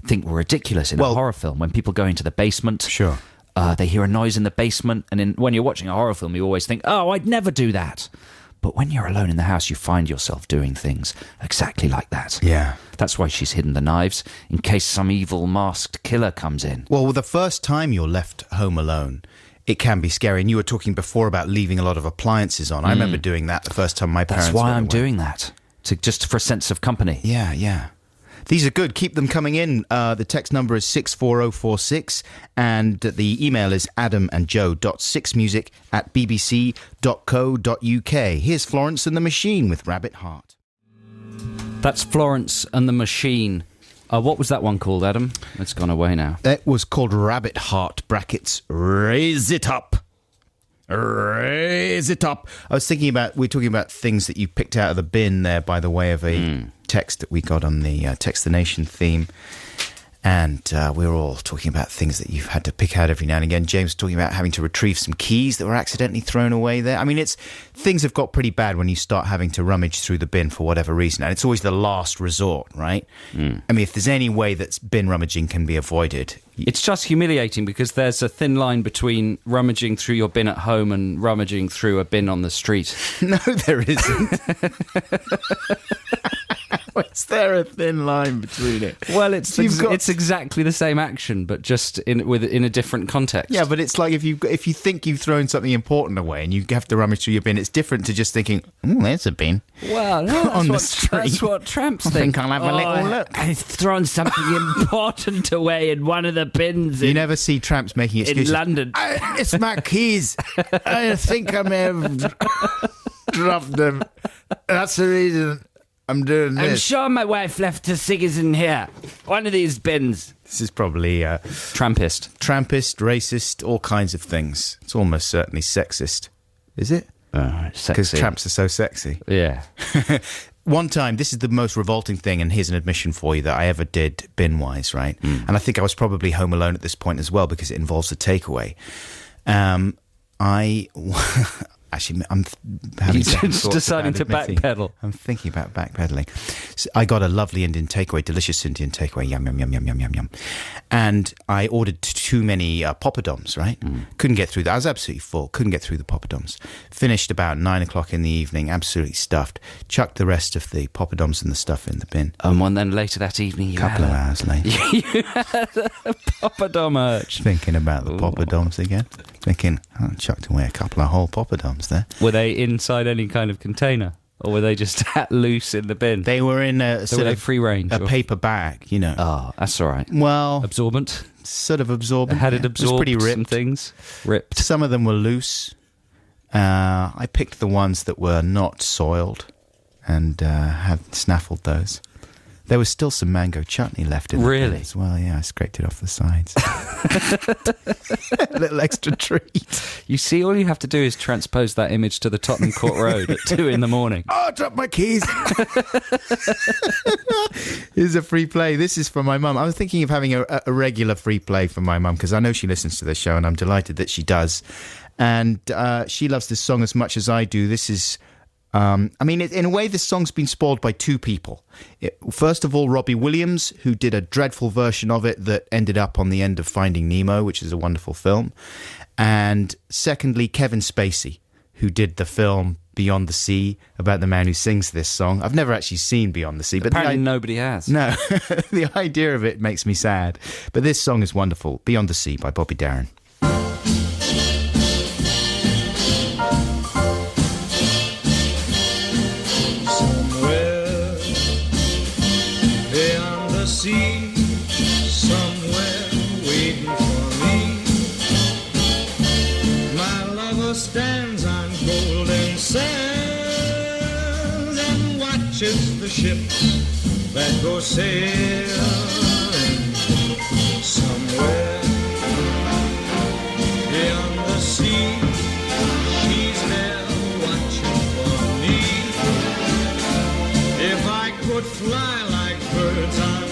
think were ridiculous in a horror film. When people go into the basement, Sure. They hear a noise in the basement, and when you're watching a horror film, you always think, "Oh, I'd never do that." But when you're alone in the house, you find yourself doing things exactly like that. Yeah. That's why she's hidden the knives, in case some evil masked killer comes in. Well, the first time you're left home alone, it can be scary. And you were talking before about leaving a lot of appliances on. I remember doing that the first time my parents That's why went I'm away. doing that, just for a sense of company. Yeah, yeah. These are good. Keep them coming in. The text number is 64046 and the email is adamandjoe.sixmusic@bbc.co.uk. Here's Florence and the Machine with Rabbit Heart. That's Florence and the Machine. What was that one called, Adam? It's gone away now. It was called Rabbit Heart, brackets, Raise It Up. Raise it up. I was thinking about, we're talking about things that you picked out of the bin there by the way of a text that we got on the Text the Nation theme. And we were all talking about things that you've had to pick out every now and again. James was talking about having to retrieve some keys that were accidentally thrown away there. I mean, things have got pretty bad when you start having to rummage through the bin for whatever reason. And it's always the last resort, right? I mean, if there's any way that bin rummaging can be avoided. It's just humiliating because there's a thin line between rummaging through your bin at home and rummaging through a bin on the street. No, there isn't. Is there a thin line between it? Well, it's exactly the same action, but just in a different context. Yeah, but it's like if you think you've thrown something important away and you have to rummage through your bin, it's different to just thinking, "Oh, there's a bin." Well, no, on the street. That's what tramps I think. think I'll have a little look. I've thrown something important away in one of the bins. You never see tramps making excuses. In London. It's my keys. I think I may have dropped them. That's the reason I'm doing this. I'm sure my wife left her ciggies in here. One of these bins. This is probably Trampist, racist, all kinds of things. It's almost certainly sexist. Is it? Because tramps are so sexy. Yeah. One time, this is the most revolting thing, and here's an admission for you that I ever did bin-wise, right? And I think I was probably home alone at this point as well because it involves a takeaway. Actually, I'm having deciding to backpedal. I'm thinking about backpedaling. So I got a lovely Indian takeaway, delicious Indian takeaway, yum, yum, yum, yum, yum, yum, yum. And I ordered too many poppadoms, right? Couldn't get through that. I was absolutely full. Couldn't get through the poppadoms. Finished about 9 o'clock in the evening, absolutely stuffed. Chucked the rest of the poppadoms and the stuff in the bin. And then later that evening, you Couple of had hours later. you had a poppadom urge. Thinking about the poppadoms again. Thinking, I chucked away a couple of whole poppadoms there. Were they inside any kind of container? Or were they just loose in the bin? They were in a So were they free range? a paper bag, you know. Oh, that's all right. Well, Absorbent? sort of absorbent. Had it yeah. absorbed was pretty some ripped. things? Ripped. Some of them were loose. I picked the ones that were not soiled and have snaffled those. There was still some mango chutney left in the bin Really? as well. Yeah, I scraped it off the sides. A little extra treat. You see, all you have to do is transpose that image to the Tottenham Court Road at 2 in the morning. Oh, I dropped my keys. Here's a free play. This is from my mum. I was thinking of having a regular free play from my mum because I know she listens to the show and I'm delighted that she does. And she loves this song as much as I do. This is... in a way, this song's been spoiled by two people. First of all, Robbie Williams, who did a dreadful version of it that ended up on the end of Finding Nemo, which is a wonderful film. And secondly, Kevin Spacey, who did the film Beyond the Sea, about the man who sings this song. I've never actually seen Beyond the Sea. But Apparently nobody has. No, the idea of it makes me sad. But this song is wonderful. Beyond the Sea by Bobby Darin. Sea, somewhere waiting for me. My lover stands on golden sands and watches the ships that go sailing. Somewhere beyond the sea, she's there watching for me. If I could fly like birds on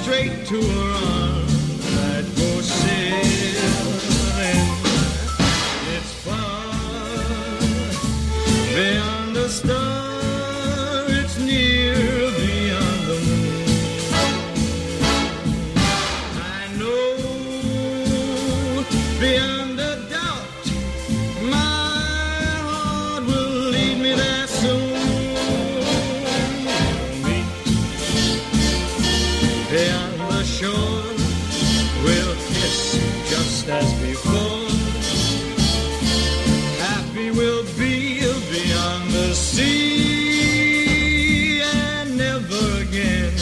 straight to her arms, I'd go sailing. It's far beyond the star, it's near beyond the moon. I know beyond a doubt my heart will lead me there soon. Beyond the shore, we'll kiss just as before. Happy we'll be beyond the sea, and never again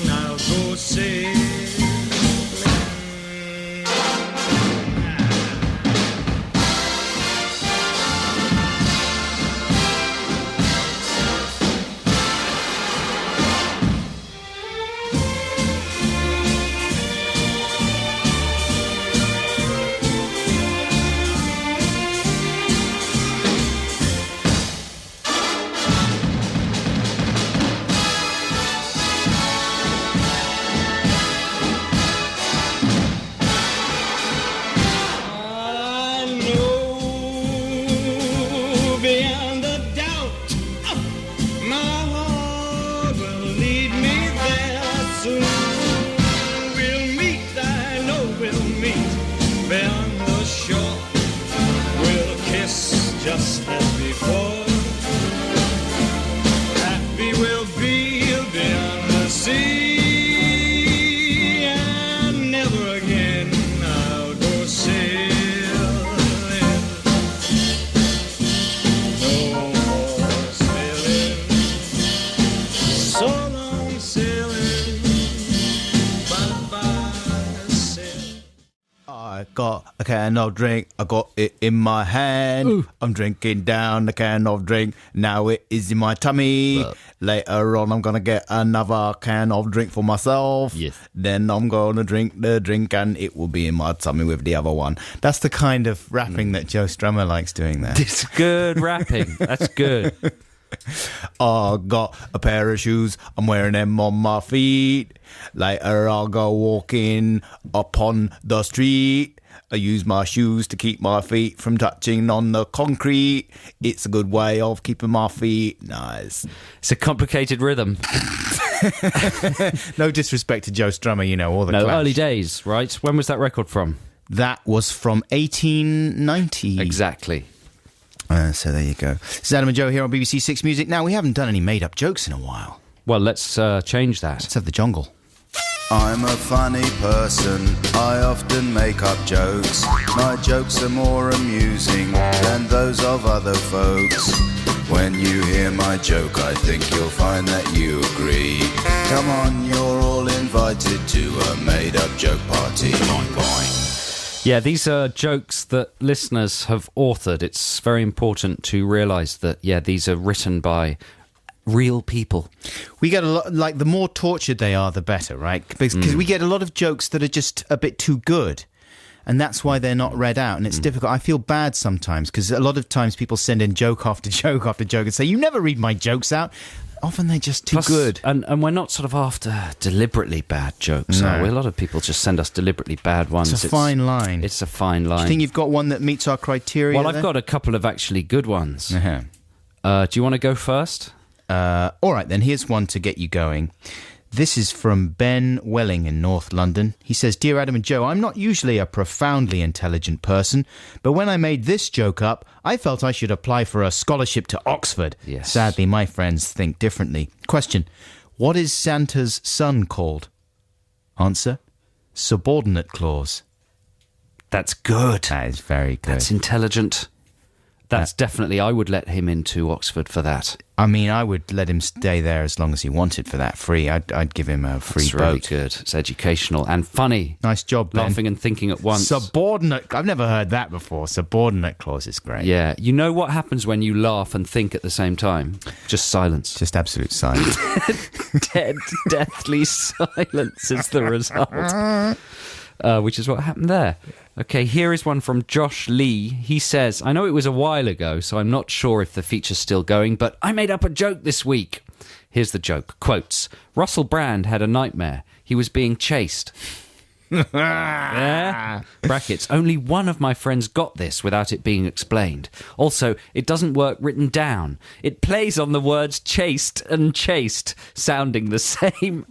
I'll go sailing. Just as before, happy we'll be beyond the sea, and never again I'll go sailing. No more sailing, so long sailing, bye-bye sailing. I got a can of drink, I got it in my hand. Ooh. I'm drinking down the can of drink, now it is in my tummy. Later on I'm gonna get another can of drink for myself. Yes. Then I'm gonna drink the drink and it will be in my tummy with the other one. That's the kind of rapping that Joe Strummer likes doing there. It's good rapping. That's good. I got a pair of shoes, I'm wearing them on my feet. Later I'll go walking upon the street. I use my shoes to keep my feet from touching on the concrete. It's a good way of keeping my feet nice. It's a complicated rhythm. No disrespect to Joe Strummer, you know, or the No, Clash. early days, right? When was that record from? That was from 1890. Exactly. So there you go. This is Adam and Joe here on BBC Six Music. Now, we haven't done any made-up jokes in a while. Well, let's change that. Let's have the jungle. I'm a funny person, I often make up jokes. My jokes are more amusing than those of other folks. When you hear my joke, I think you'll find that you agree. Come on, you're all invited to a made-up joke party. Boing, boing. Yeah, these are jokes that listeners have authored. It's very important to realise that, yeah, these are written by real people. We get a lot, like, the more tortured they are, the better, right? Because we get a lot of jokes that are just a bit too good. And that's why they're not read out. And it's difficult. I feel bad sometimes because a lot of times people send in joke after joke after joke and say, you never read my jokes out. Often they're just too good. And we're not sort of after deliberately bad jokes, No. are we? A lot of people just send us deliberately bad ones. It's a fine line. It's a fine line. Do you think you've got one that meets our criteria? Well, I've got a couple of actually good ones. Uh-huh. Do you want to go first? All right, then. Here's one to get you going. This is from Ben Welling in North London. He says, Dear Adam and Joe, I'm not usually a profoundly intelligent person, but when I made this joke up, I felt I should apply for a scholarship to Oxford. Yes. Sadly, my friends think differently. Question, what is Santa's son called? Answer, subordinate clause. That's good. That is very good. That's intelligent. That's definitely, I would let him into Oxford for that. I mean, I would let him stay there as long as he wanted for that free. I'd give him a free It's boat. really good. It's educational and funny. Nice job, Ben. Laughing and thinking at once. Subordinate. I've never heard that before. Subordinate clause is great. Yeah. You know what happens when you laugh and think at the same time? Just silence. Just absolute silence. Deathly silence is the result. Which is what happened there. Okay, here is one from Josh Lee. He says, I know it was a while ago, so I'm not sure if the feature's still going, but I made up a joke this week. Here's the joke. Quotes, Russell Brand had a nightmare. He was being chased. Yeah. Brackets, only one of my friends got this without it being explained. Also, it doesn't work written down. It plays on the words chased and chased, sounding the same.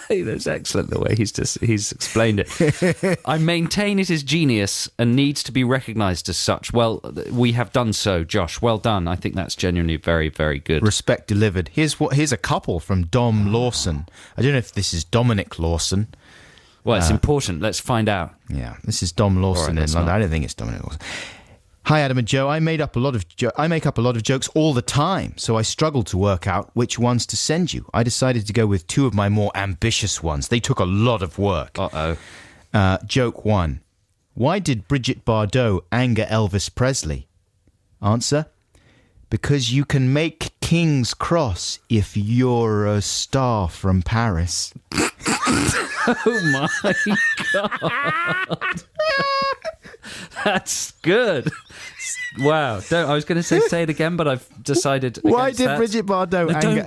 That's excellent the way he's explained it. I maintain it is genius and needs to be recognised as such. Well, we have done so, Josh. Well done. I think that's genuinely very, very good. Respect delivered. Here's a couple from Dom Lawson. I don't know if this is Dominic Lawson. Well, it's important. Let's find out. Yeah, this is Dom Lawson in let's London. not. I don't think it's Dominic Lawson. Hi, Adam and Joe. I make up a lot of jokes all the time, so I struggled to work out which ones to send you. I decided to go with two of my more ambitious ones. They took a lot of work. Uh-oh. Joke 1. Why did Bridget Bardot anger Elvis Presley? Answer, because you can make King's Cross if you're a star from Paris. Oh, my God. That's good. Wow. I was going to say it again, but I've decided Why against did that. Bridget Bardot No, anger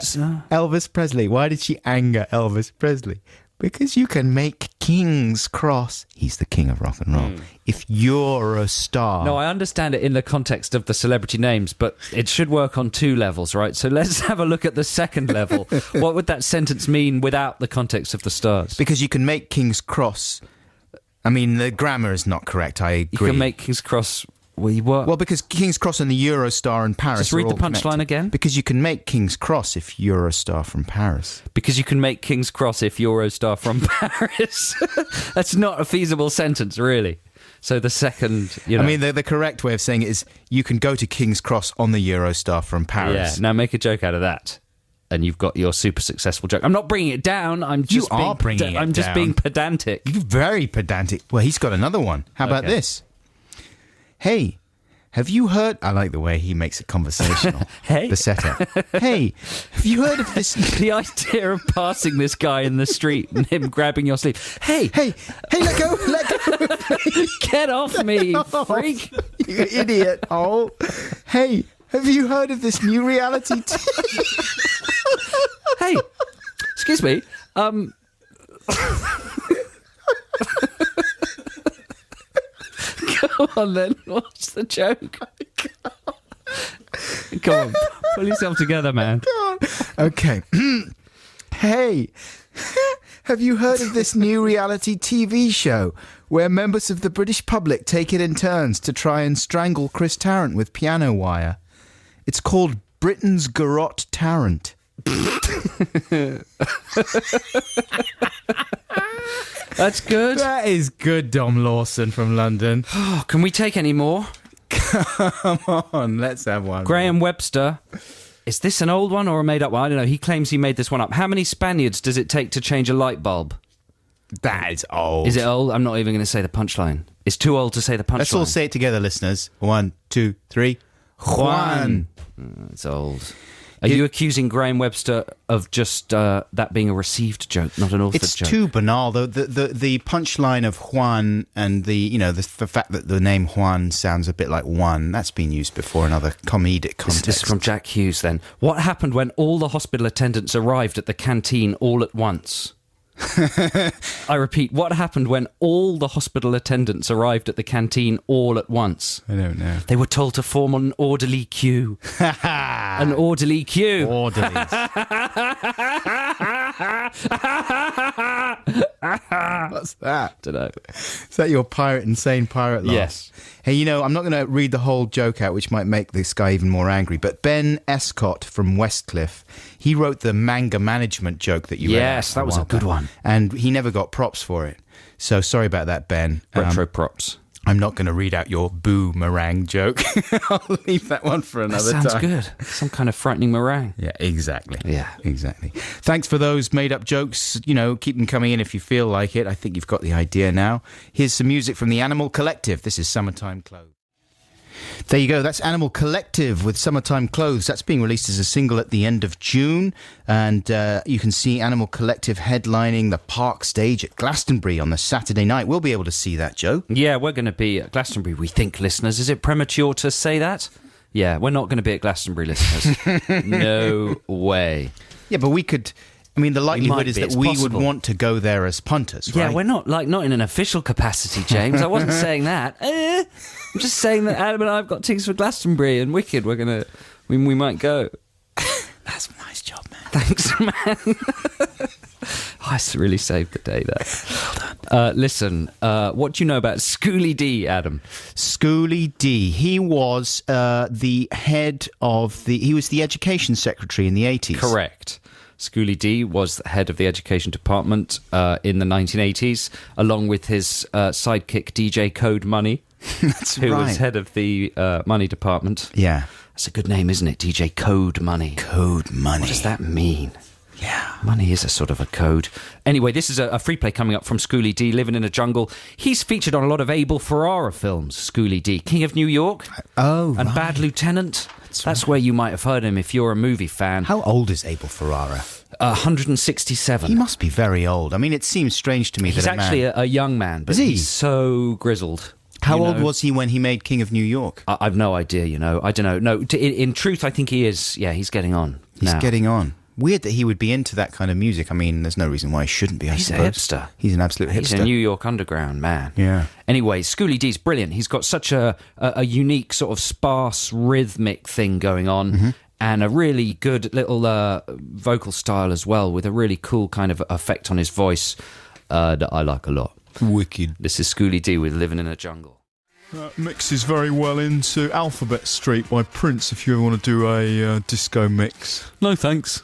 Elvis Presley? Why did she anger Elvis Presley? Because you can make King's Cross. He's the king of rock and roll. If you're a star. No, I understand it in the context of the celebrity names, but it should work on two levels, right? So let's have a look at the second level. What would that sentence mean without the context of the stars? Because you can make King's Cross. I mean, the grammar is not correct. I agree. You can make King's Cross. Well, because King's Cross and the Eurostar in Paris. Just read are the all punchline connected. again. Because you can make King's Cross if you're a star from Paris. Because you can make King's Cross if Eurostar from Paris. That's not a feasible sentence, really. So the second, I mean, the correct way of saying it is you can go to King's Cross on the Eurostar from Paris. Yeah. Now make a joke out of that, and you've got your super successful joke. I'm not bringing it down. I'm just just being pedantic. You're very pedantic. Well, he's got another one. How about Okay. this? Hey, have you heard... I like the way he makes it conversational. Hey. The setup. Hey, have you heard of this... The idea of passing this guy in the street and him grabbing your sleeve. Hey, Hey, let go, let go. get off me, freak. You idiot. Oh. Hey, have you heard of this new reality Hey, excuse me. Go on then. What's the joke? Come on, pull yourself together, man. Okay. Hey, have you heard of this new reality TV show where members of the British public take it in turns to try and strangle Chris Tarrant with piano wire? It's called Britain's Garrot Tarrant. That's good. That is good, Dom Lawson from London. Oh, can we take any more? Come on, let's have one. Graham Webster. Is this an old one or a made up one? I don't know. He claims he made this one up. How many Spaniards does it take to change a light bulb? That is old. Is it old? I'm not even going to say the punchline. It's too old to say the punchline. Let's all say it together, listeners. 1, 2, 3. Juan. It's old. Are you accusing Graham Webster of just that being a received joke, not an authored It's joke? too banal, though. The punchline of Juan and the fact that the name Juan sounds a bit like one, that's been used before in other comedic contexts. This is from Jack Hughes, then. What happened when all the hospital attendants arrived at the canteen all at once? I repeat, what happened when all the hospital attendants arrived at the canteen all at once? I don't know. They were told to form an orderly queue. An orderly queue. Orderlies. What's that? Dunno. Is that your insane pirate laugh? Yes. Hey, I'm not going to read the whole joke out, which might make this guy even more angry, but Ben Escott from Westcliff, he wrote the manga management joke that you read. Yes, that was a good one. And he never got props for it. So sorry about that, Ben. Retro props. I'm not going to read out your boomerang joke. I'll leave that one for another time. That sounds good. Some kind of frightening meringue. Yeah, exactly. Yeah. Exactly. Thanks for those made-up jokes. Keep them coming in if you feel like it. I think you've got the idea now. Here's some music from the Animal Collective. This is Summertime Clothes. There you go. That's Animal Collective with Summertime Clothes. That's being released as a single at the end of June. And you can see Animal Collective headlining the Park stage at Glastonbury on the Saturday night. We'll be able to see that, Joe. Yeah, we're going to be at Glastonbury, we think, listeners. Is it premature to say that? Yeah, we're not going to be at Glastonbury, listeners. No way. Yeah, but we could... the likelihood is that it's we possible. would want to go there as punters, right? Yeah, we're not in an official capacity, James. I wasn't saying that. I'm just saying that Adam and I have got tickets for Glastonbury and Wicked. We might go. That's a nice job, man. Thanks, man. I really saved the day there. Well done. Listen, what do you know about Schoolie D, Adam? Schoolie D. He was the head of he was the education secretary in the 80s. Correct. Schoolie D was the head of the education department in the 1980s, along with his sidekick DJ Code Money, who was head of the money department. Yeah. That's a good name, isn't it? DJ Code Money. Code Money. What does that mean? Yeah. Money is a sort of a code. Anyway, this is a free play coming up from Schoolie D, Living in a Jungle. He's featured on a lot of Abel Ferrara films, Schoolie D. King of New York. Oh, and right. Bad Lieutenant. That's where you might have heard him if you're a movie fan. How old is Abel Ferrara? 167. He must be very old. It seems strange to me He's that actually a young man, but Is he? he's so grizzled. How old was he when he made King of New York? I've no idea, I don't know. No, in truth, I think he is. Yeah, he's getting on. He's getting on. Weird that he would be into that kind of music. There's no reason why he shouldn't be, I He's a suppose. hipster. He's an absolute hipster. He's a New York underground man. Yeah. Anyway, Schoolie D's brilliant. He's got such a unique sort of sparse rhythmic thing going on, and a really good little vocal style as well, with a really cool kind of effect on his voice that I like a lot. Wicked. This is Schoolie D with Living in a Jungle. Mixes very well into Alphabet Street by Prince if you ever want to do a disco mix. No thanks.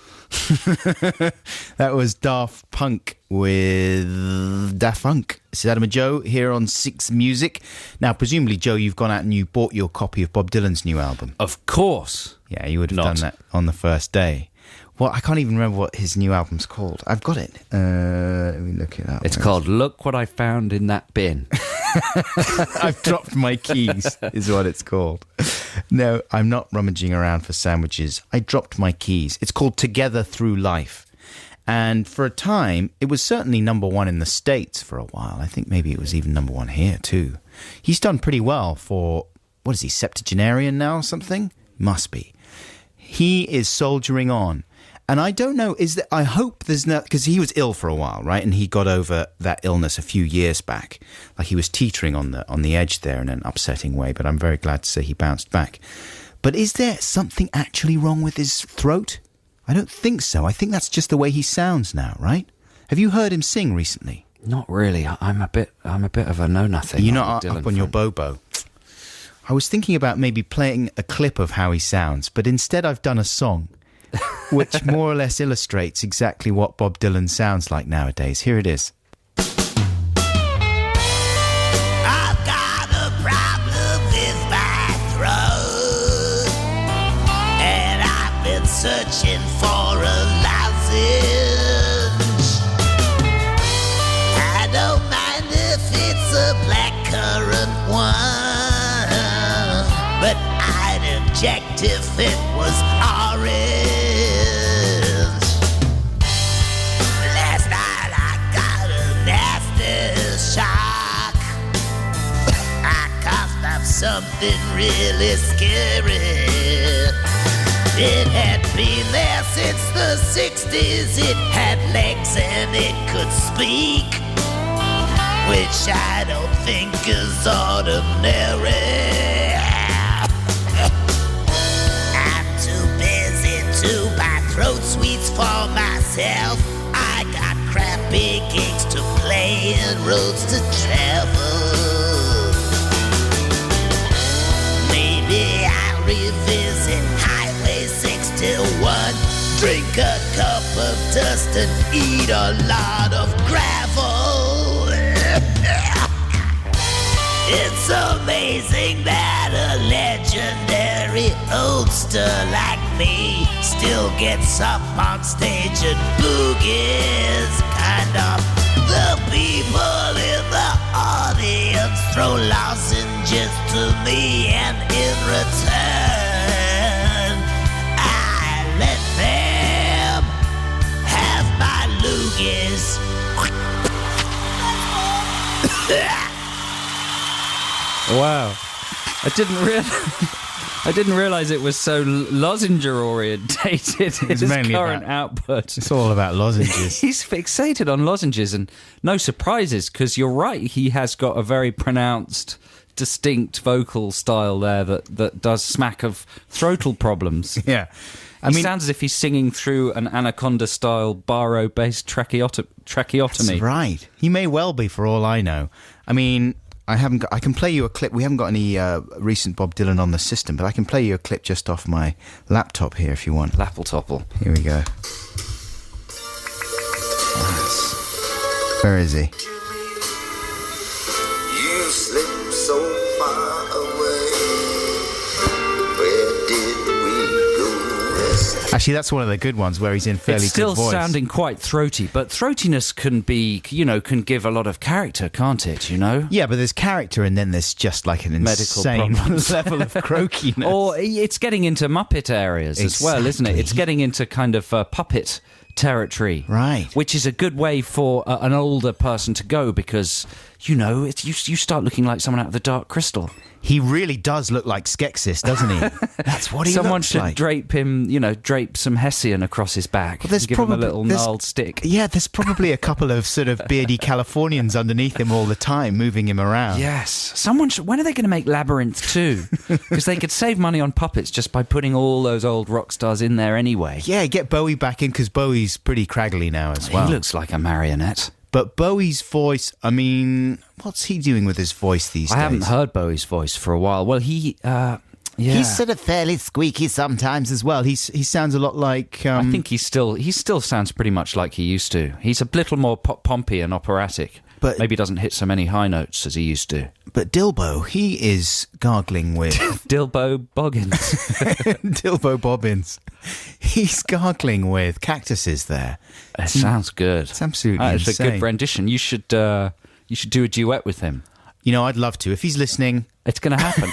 That was Daft Punk with Daft Punk. This is Adam and Joe here on Six Music. Now, presumably, Joe, you've gone out and you bought your copy of Bob Dylan's new album. Of course. Yeah, you would have done that on the first day. Well, I can't even remember what his new album's called. I've got it. Let me look it up. It's called Look What I Found in That Bin. I've dropped my keys, is what it's called. No, I'm not rummaging around for sandwiches. I dropped my keys. It's called Together Through Life. And for a time, it was certainly number one in the States for a while. I think maybe it was even number one here, too. He's done pretty well for, what is he, septuagenarian now or something? Must be. He is soldiering on. And I don't know, I hope there's no, because he was ill for a while, right? And he got over that illness a few years back. Like he was teetering on the edge there in an upsetting way, but I'm very glad to say he bounced back. But is there something actually wrong with his throat? I don't think so. I think that's just the way he sounds now, right? Have you heard him sing recently? Not really. I'm a bit of a know-nothing. You're not up on your bobo. I was thinking about maybe playing a clip of how he sounds, but instead I've done a song which more or less illustrates exactly what Bob Dylan sounds like nowadays. Here it is. I've got a problem with my throat, and I've been searching for a lozenge. I don't mind if it's a blackcurrant one, but I'd object if it was orange. Last night I got a nasty shock. I coughed up something really scary. It had been there since the 60s. It had legs and it could speak, which I don't think is ordinary. I'm too busy to buy throat sweets for myself. I got crappy gigs to play and roads to travel. Maybe I'll revisit Highway 61, drink a cup of dust and eat a lot of gravel. It's amazing that a legendary oldster like me still gets up on stage and boogies. Kind of. The people in the audience throw lozenges to me, and in return I let them have my loogies. Wow. I didn't realize it was so lozenge orientated in his mainly current about- output. It's all about lozenges. He's fixated on lozenges, and no surprises, because you're right, he has got a very pronounced, distinct vocal style there that does smack of throatal problems. Yeah. I He mean, sounds as if he's singing through an Anaconda-style Barrow-based tracheotomy. that's right. He may well be, for all I know. I mean, I can play you a clip. We haven't got any recent Bob Dylan on the system, but I can play you a clip just off my laptop here if you want. Lapple-topple. Here we go. Where is he? You slip so far away. Where did we go? Actually, that's one of the good ones where he's in fairly It's still good voice. sounding quite throaty, but throatiness can be, can give a lot of character, can't it, Yeah, but there's character and then there's just like an Medical insane problems. level of croakiness. Or it's getting into Muppet areas as well, isn't it? Exactly. It's getting into kind of puppet territory. Right. Which is a good way for an older person to go because, you start looking like someone out of the Dark Crystal. He really does look like Skeksis, doesn't he? That's what he Someone looks should like. drape him, drape some Hessian across his back. Well, there's and give him a probably- little there's- gnarled stick. Yeah, there's probably a couple of sort of beardy Californians underneath him all the time, moving him around. Yes. Someone should, when are they going to make Labyrinth 2? Because they could save money on puppets just by putting all those old rock stars in there anyway. Yeah, get Bowie back in because Bowie's pretty craggly now as well. He looks like a marionette. But Bowie's voice, I mean, what's he doing with his voice these days? I haven't heard Bowie's voice for a while. Well, yeah. He's sort of fairly squeaky sometimes as well. He sounds a lot like... I think he still sounds pretty much like he used to. He's a little more pompy and operatic. But- maybe doesn't hit so many high notes as he used to. But Dilbo, he is gargling with... Dilbo Boggins. Dilbo Bobbins. He's gargling with cactuses there. It sounds good. It's absolutely It's a insane. good rendition. You should do a duet with him. You know, I'd love to. If he's listening... It's going to happen.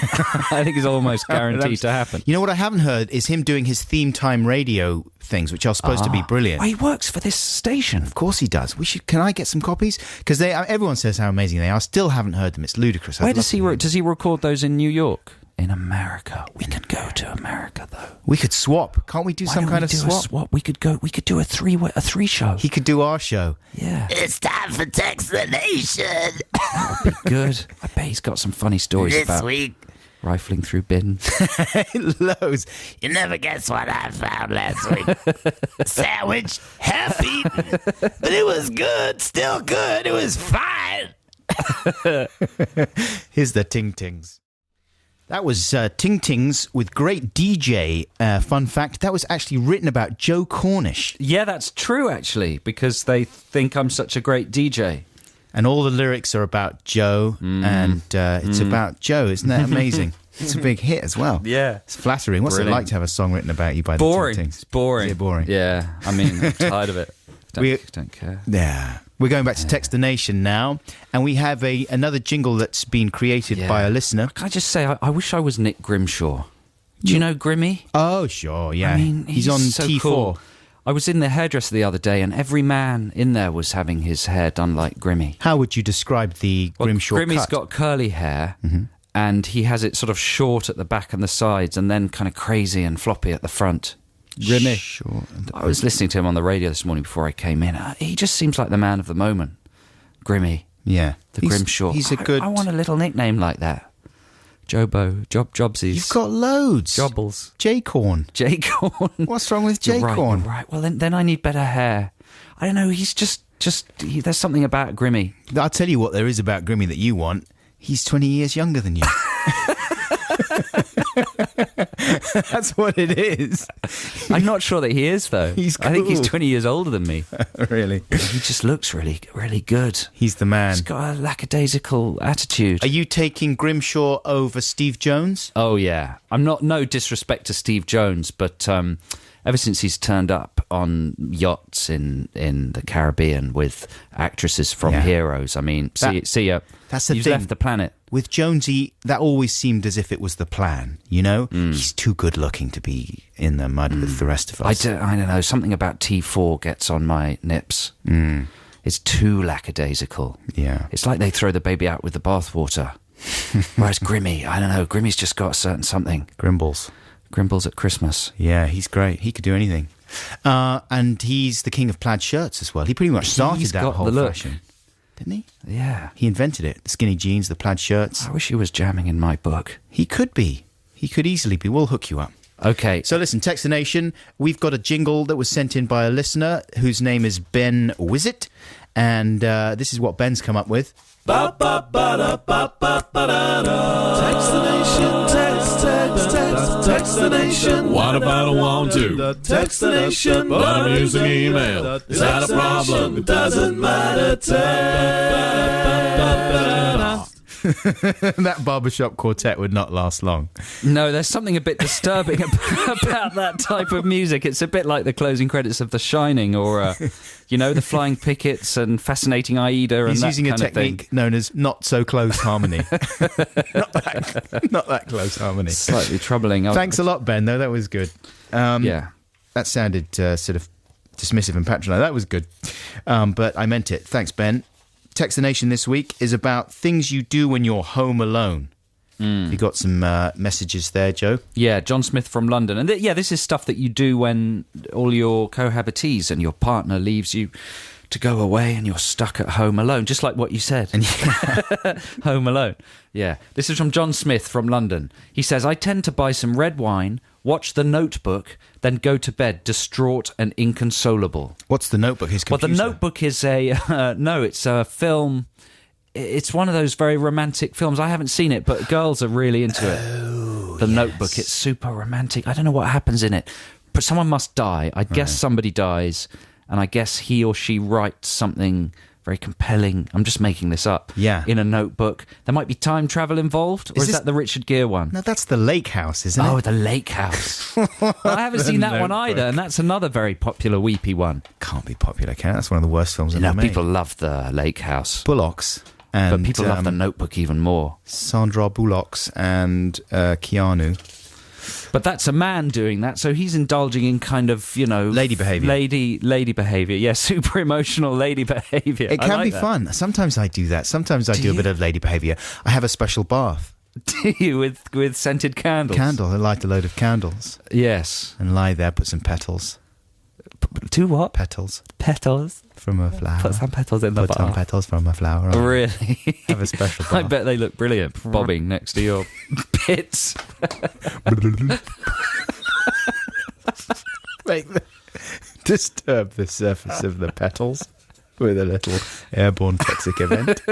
I think it's almost guaranteed to happen. You know what I haven't heard is him doing his theme time radio things, which are supposed to be brilliant. Oh, he works for this station. Of course he does. Can I get some copies? Because everyone says how amazing they are. I still haven't heard them. It's ludicrous. Where does he record those in New York? in America. We could go to America, though. We could swap. Can't we do Why some don't kind we of do swap? a swap? We could go. We could do a three show. He could do our show. Yeah, It's time for Text the Nation. good. I bet he's got some funny stories This about week, rifling through bins. Loads. you never guess what I found last week. Sandwich, half-eaten, but it was good, still good. It was fine. Here's the Ting Tings. That was Ting Tings with Great DJ. Fun fact, that was actually written about Joe Cornish. Yeah, that's true, actually, because they think I'm such a great DJ. And all the lyrics are about Joe, and it's about Joe. Isn't that amazing? It's a big hit as well. Yeah. It's flattering. What's Brilliant. it like to have a song written about you by the Boring. Ting Tings? It's boring. Is it boring? Yeah, I mean, I'm tired of it. We- Don't care. Yeah. We're going back to Text the Nation now, and we have another jingle that's been created Yeah. by a listener. Can I just say, I wish I was Nick Grimshaw. Do you know Grimmy? Oh, sure, yeah. I mean, he's on so T4. cool. I was in the hairdresser the other day, and every man in there was having his hair done like Grimmy. How would you describe the Well, Grimshaw Grimmy's cut? got curly hair, and he has it sort of short at the back and the sides, and then kind of crazy and floppy at the front. Grimmy. Sure. I was listening to him on the radio this morning before I came in. He just seems like the man of the moment. Grimmy. Yeah. The He's- Grimshaw. He's a good... I want a little nickname like that. Jobo. Jobsies. You've got loads. Jobbles. J-Corn. J-Corn. What's wrong with You're right, J-Corn? you're right. Well, then I need better hair. I don't know. He's there's something about Grimmy. I'll tell you what there is about Grimmy that you want. He's 20 years younger than you. That's what it is. I'm not sure that he is, though. He's I think he's cool. 20 years older than me. Really. He just looks really, really good. He's the man. He's got a lackadaisical attitude. Are you taking Grimshaw over Steve Jones? Oh, yeah. I'm not, no disrespect to Steve Jones, but ever since he's turned up on yachts in the Caribbean with actresses from Yeah. Heroes, I mean, see ya. That's the He's thing. left the planet. With Jonesy, that always seemed as if it was the plan, you know? He's too good looking to be in the mud with the rest of I us. don't know. Something about T4 gets on my nips. It's too lackadaisical. Yeah. It's like they throw the baby out with the bathwater. Whereas Grimmy, I don't know. Grimmy's just got a certain something. Grimbles. Grimbles at Christmas. Yeah, he's great. He could do anything. And he's the king of plaid shirts as well. He pretty much started He's that got whole the look. fashion. Didn't he? Yeah. He invented it. The skinny jeans, the plaid shirts. I wish he was jamming in my book. He could be. He could easily be. We'll hook you up. Okay. So listen, Text the Nation, we've got a jingle that was sent in by a listener whose name is Ben Wizit, and this is what Ben's come up with. Text the nation, text the nation. What about a want to? Text the nation, but I'm using email. Is that a problem? It doesn't matter. That barbershop quartet would not last long. No, there's something a bit disturbing about that type of music. It's a bit like the closing credits of The Shining or, the Flying Pickets and Fascinating Aida and He's that using a kind of thing. technique known as not so close harmony. not that close harmony. Slightly troubling. Thanks a lot, Ben, though. That was good. Yeah. That sounded sort of dismissive and patronising. That was good. But I meant it. Thanks, Ben. Text the Nation this week is about things you do when you're home alone. You got some messages there, Joe? Yeah, John Smith from London. And this is stuff that you do when all your cohabitees and your partner leaves you to go away and you're stuck at home alone, just like what you said. Home alone. Yeah. This is from John Smith from London. He says, I tend to buy some red wine, watch The Notebook, then go to bed distraught and inconsolable. What's The Notebook? His Well, computer? The Notebook is it's a film. It's one of those very romantic films. I haven't seen it, but girls are really into it. The Notebook. It's super romantic. I don't know what happens in it, but someone must die. I guess somebody dies, and I guess he or she writes something very compelling. I'm just making this up. Yeah. In a notebook. There might be time travel involved, or is this- that the Richard Gere one? No, that's The Lake House, isn't Oh, it? The Lake House. Well, I haven't seen that one either, and that's another very popular weepy one. Can't be popular, can it? That's one of the worst films ever No, made. people love The Lake House. Bullocks. And, But people love The Notebook even more. Sandra Bullocks and Keanu. But that's a man doing that, so he's indulging in kind of, Lady behaviour. Lady behaviour. Yeah, super emotional lady behaviour. It can be fun. Sometimes I do that. Sometimes I do a bit of lady behaviour. I have a special bath. Do you with scented candles? Candle. I light a load of candles Yes. and lie there, put some petals. To what? Petals Petals. from a flower. Put some petals in the Put some bath. petals from a flower. on. Really? Have a special I bath. bet they look brilliant bobbing next to your pits. Disturb the surface of the petals with a little airborne toxic event.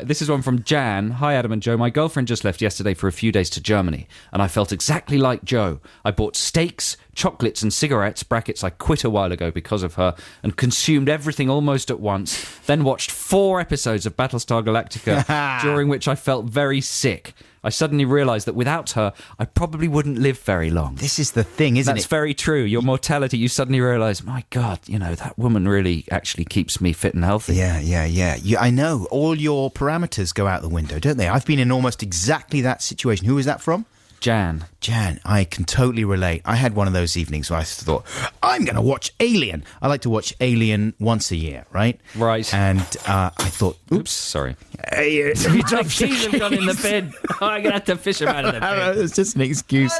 This is one from Jan. Hi, Adam and Joe. My girlfriend just left yesterday for a few days to Germany, and I felt exactly like Joe. I bought steaks, chocolates, and cigarettes, brackets I quit a while ago because of her, and consumed everything almost at once, then watched 4 episodes of Battlestar Galactica, during which I felt very sick. I suddenly realised that without her, I probably wouldn't live very long. This is the thing, isn't That's it? very true. Your mortality, you suddenly realise, my God, that woman really actually keeps me fit and healthy. Yeah. I know. All your parameters go out the window, don't they? I've been in almost exactly that situation. Who is that from? Jan. Jan, I can totally relate. I had one of those evenings where I thought, I'm going to watch Alien. I like to watch Alien once a year, right? Right. And I thought, Oops, sorry. You My keys have gone in the bin. I'm going to have to fish them out of the bin. It's just an excuse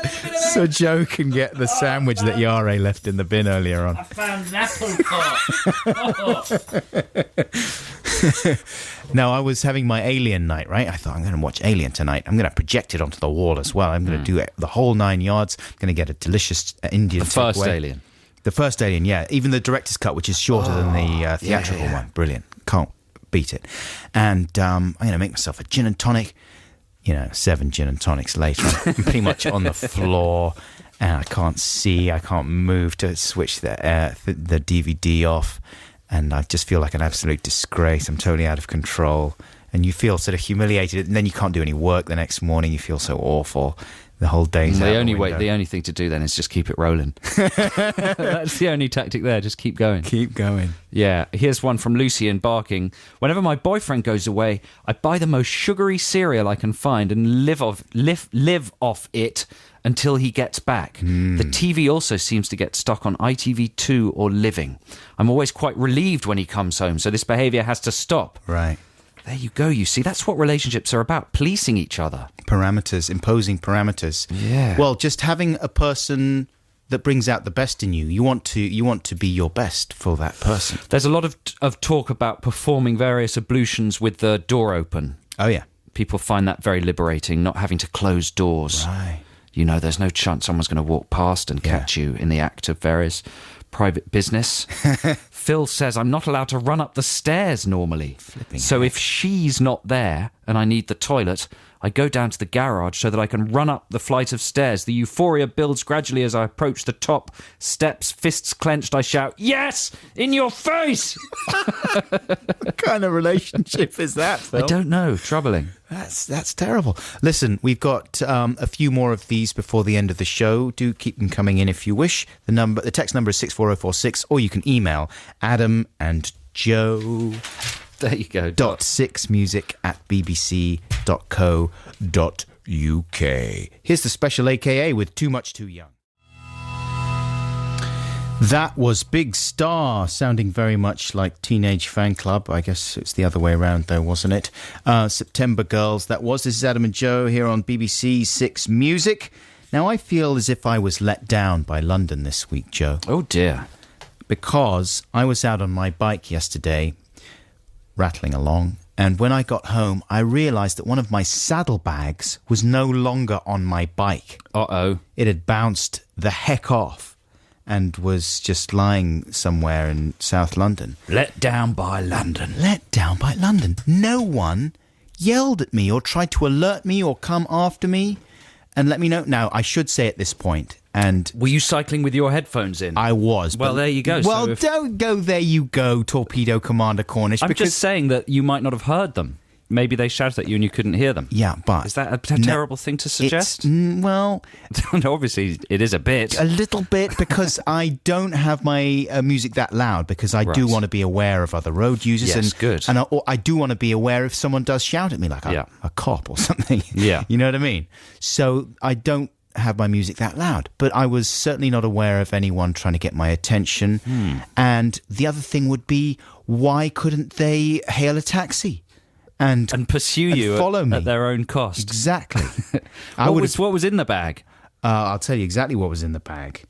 so Joe can get the sandwich that Yare left in the bin earlier on. I found an apple core. No, I was having my Alien night, right? I thought, I'm going to watch Alien tonight. I'm going to project it onto the wall as well. I'm going to do it the whole 9 yards. I'm going to get a delicious Indian The first takeaway. Alien. The first Alien, yeah. Even the director's cut, which is shorter than the theatrical one. Brilliant. Can't beat it. And I'm going to make myself a gin and tonic. 7 gin and tonics later, I'm pretty much on the floor, and I can't see. I can't move to switch the DVD off. And I just feel like an absolute disgrace. I'm totally out of control. And you feel sort of humiliated. And then you can't do any work the next morning. You feel so awful. The whole day's out The the only window. the only thing to do then is just keep it rolling. That's the only tactic there. Just keep going. Keep going. Yeah. Here's one from Lucy in Barking. Whenever my boyfriend goes away, I buy the most sugary cereal I can find and live off it until he gets back. The TV also seems to get stuck on ITV2 or Living. I'm always quite relieved when he comes home, so this behaviour has to stop. Right. There you go. You see, that's what relationships are about, policing each other. Parameters, imposing parameters. Yeah. Well, just having a person that brings out the best in you. You want to be your best for that person. There's a lot of talk about performing various ablutions with the door open. Oh, yeah. People find that very liberating, not having to close doors. Right. There's no chance someone's going to walk past and catch you in the act of various private business. Phil says, I'm not allowed to run up the stairs normally. So if she's not there and I need the toilet, I go down to the garage so that I can run up the flight of stairs. The euphoria builds gradually as I approach the top steps. Fists clenched, I shout, yes! In your face! What kind of relationship is that, Phil? I don't know. Troubling. That's terrible. Listen, we've got a few more of these before the end of the show. Do keep them coming in if you wish. The text number is 64046, or you can email Adam and Joe. There you go. .6music@bbc.co.uk. Here's the special AKA with Too Much Too Young. That was Big Star, sounding very much like Teenage Fan Club. I guess it's the other way around, though, wasn't it? September Girls, that was. This is Adam and Joe here on BBC 6 Music. Now, I feel as if I was let down by London this week, Joe. Oh, dear. Because I was out on my bike yesterday, rattling along, and when I got home, I realised that one of my saddlebags was no longer on my bike. Uh-oh. It had bounced the heck off and was just lying somewhere in South London. Let down by London. Let down by London. No one yelled at me or tried to alert me or come after me and let me know. Now, I should say at this point, and were you cycling with your headphones in? I was. Well, there you go. Well, So if- don't go there you go, Torpedo Commander Cornish. I'm because just saying that you might not have heard them. Maybe they shouted at you and you couldn't hear them. Yeah, but... Is that a terrible thing to suggest? Well... Obviously, it is a bit. A little bit, because I don't have my music that loud, because I do Right. want to be aware of other road users. Yes, and good. And I do want to be aware if someone does shout at me, like a cop or something. Yeah. You know what I mean? So I don't have my music that loud, but I was certainly not aware of anyone trying to get my attention. And the other thing would be, why couldn't they hail a taxi? and pursue you follow me at their own cost. Exactly. What was in the bag? I'll tell you exactly what was in the bag.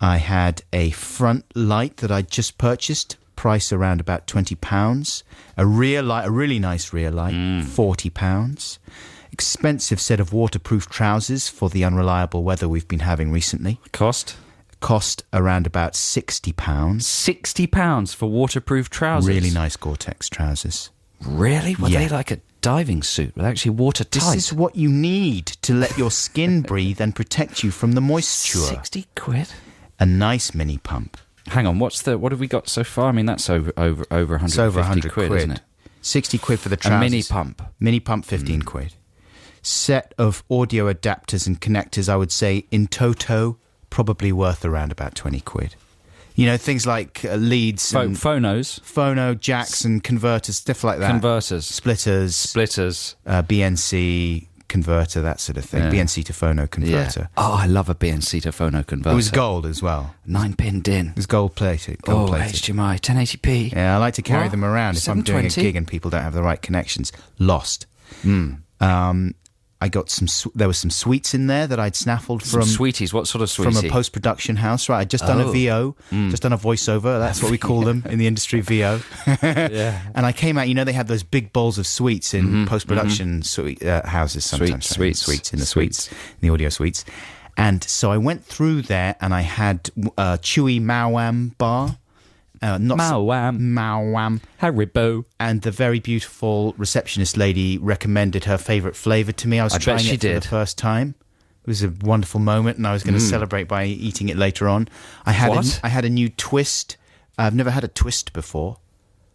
I had a front light that I'd just purchased, price around about £20. A rear light, a really nice rear light, £40. Expensive set of waterproof trousers for the unreliable weather we've been having recently. Cost Around about £60. £60 for waterproof trousers. Really nice Gore-Tex trousers. Really? Were Yeah. they like a diving suit? Were they actually watertight? This is what you need to let your skin breathe and protect you from the moisture. 60 quid? A nice mini pump. Hang on, what have we got so far? I mean, that's over 150 It's over 100 quid, isn't it? 60 quid for the trousers. A mini pump. Mini pump, 15 quid. Set of audio adapters and connectors, I would say, in toto, probably worth around about 20 quid. You know, things like leads and Phonos. phono, jacks and converters, stuff like that. Converters. Splitters. BNC converter, that sort of thing. Yeah. BNC to phono converter. Yeah. Oh, I love a BNC to phono converter. It was gold as well. 9-pin DIN. It was gold plated. Oh, HDMI, 1080p. Yeah, I like to carry What? them around if I'm doing a 720? gig and people don't have the right connections. Lost. I got there were some sweets in there that I'd snaffled Some from sweeties. What sort of from sweetie? a post-production house. Right, I'd just done a VO, just done a voiceover. That's what we call them in the industry, VO. Yeah. And I came out, you know, they have those big bowls of sweets in post-production houses sometimes. Sweets. In the audio suites. And so I went through there and I had a chewy Mao-Wam bar. Mao-Wam. Haribo. And the very beautiful receptionist lady recommended her favourite flavour to me. I was I bet trying she it for did. the first time. It was a wonderful moment, and I was going to celebrate by eating it later on. I had a new twist. I've never had a twist before.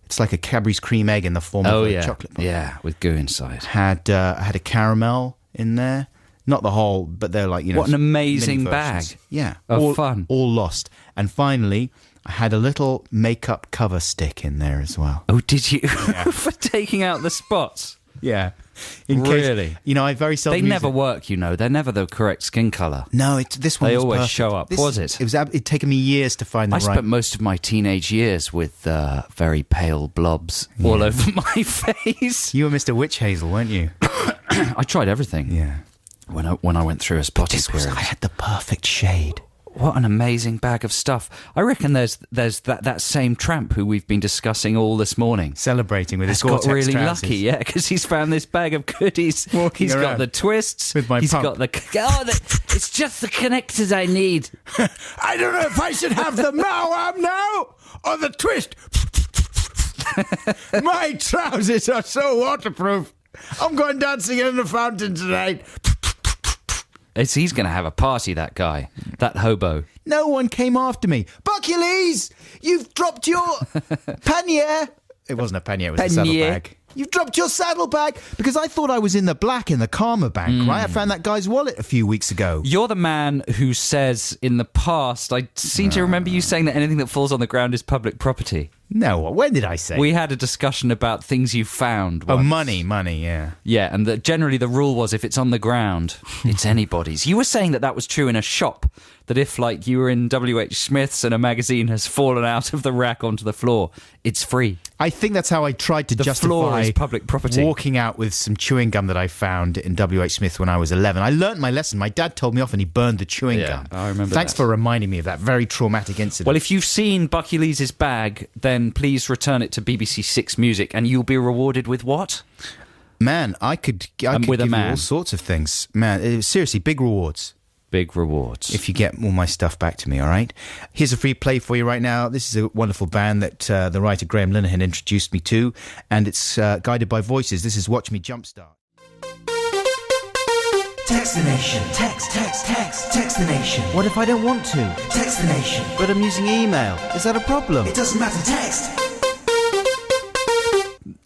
It's like a Cadbury's cream egg in the form of a chocolate bar. Yeah, with goo inside. I had a caramel in there. Not the whole, but they're like, you know. What an amazing mini versions. bag Yeah. of fun. All lost. And finally, I had a little makeup cover stick in there as well. Oh, did you? For taking out the spots? Yeah. Really? Case, you know, I very seldom They use never it. work, you know. They're never the correct skin colour. No, this one They was always perfect. show up. Was it? It'd taken me years to find the I right. spent most of my teenage years with very pale blobs all over my face. You were Mr. Witch Hazel, weren't you? I tried everything. Yeah. When I went through a spotty period. I had the perfect shade. What an amazing bag of stuff. I reckon there's that same tramp who we've been discussing all this morning. Celebrating with his He's got Gore-Tex really trousers. lucky, yeah, because he's found this bag of goodies. Walking He's got around the twists. with my He's pump. got it's just the connectors I need. I don't know if I should have the Mao-Wam now or the twist. My trousers are so waterproof. I'm going dancing in the fountain tonight. He's going to have a party, that guy. That hobo. No one came after me. Buckules, you've dropped your pannier. It wasn't a pannier, it was a saddlebag. You've dropped your saddlebag because I thought I was in the black in the Karma Bank, right? I found that guy's wallet a few weeks ago. You're the man who says in the past, I seem to remember you saying that anything that falls on the ground is public property. No, when did I say? We had a discussion about things you found Oh, once. money, yeah. Yeah, and generally the rule was if it's on the ground, it's anybody's. You were saying that was true in a shop, that if, like, you were in W.H. Smith's and a magazine has fallen out of the rack onto the floor, it's free. I think that's how I tried to The justify floor is public property. walking out with some chewing gum that I found in W.H. Smith when I was 11. I learnt my lesson. My dad told me off and he burned the chewing Yeah, gum. I remember Thanks that. for reminding me of that very traumatic incident. Well, if you've seen Buckules' bag, then please return it to BBC Six Music, and you'll be rewarded with what? Man, I could with a give you man. all sorts of things. Man, seriously, big rewards. Big rewards. If you get all my stuff back to me, all right? Here's a free play for you right now. This is a wonderful band that the writer Graham Linehan introduced me to, and it's guided by voices. This is Watch Me Jumpstart. Text the nation. Text the nation. What if I don't want to? Text the nation. But I'm using email. Is that a problem? It doesn't matter. Text.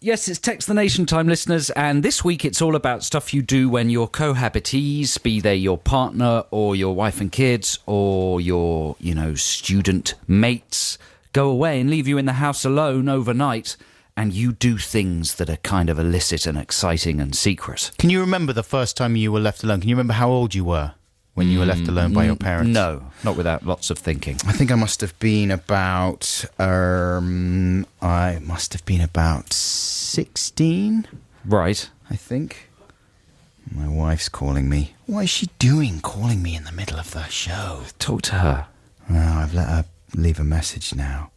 Yes, it's Text the Nation time, listeners, and this week it's all about stuff you do when your cohabitees, be they your partner or your wife and kids or your, student mates, go away and leave you in the house alone overnight, and you do things that are kind of illicit and exciting and secret. Can you remember the first time you were left alone? Can you remember how old you were when you were left alone by your parents? No, not without lots of thinking. I think I must have been about 16. Right. I think. My wife's calling me. What is she doing calling me in the middle of the show? Talk to her. Well, I've let her leave a message now.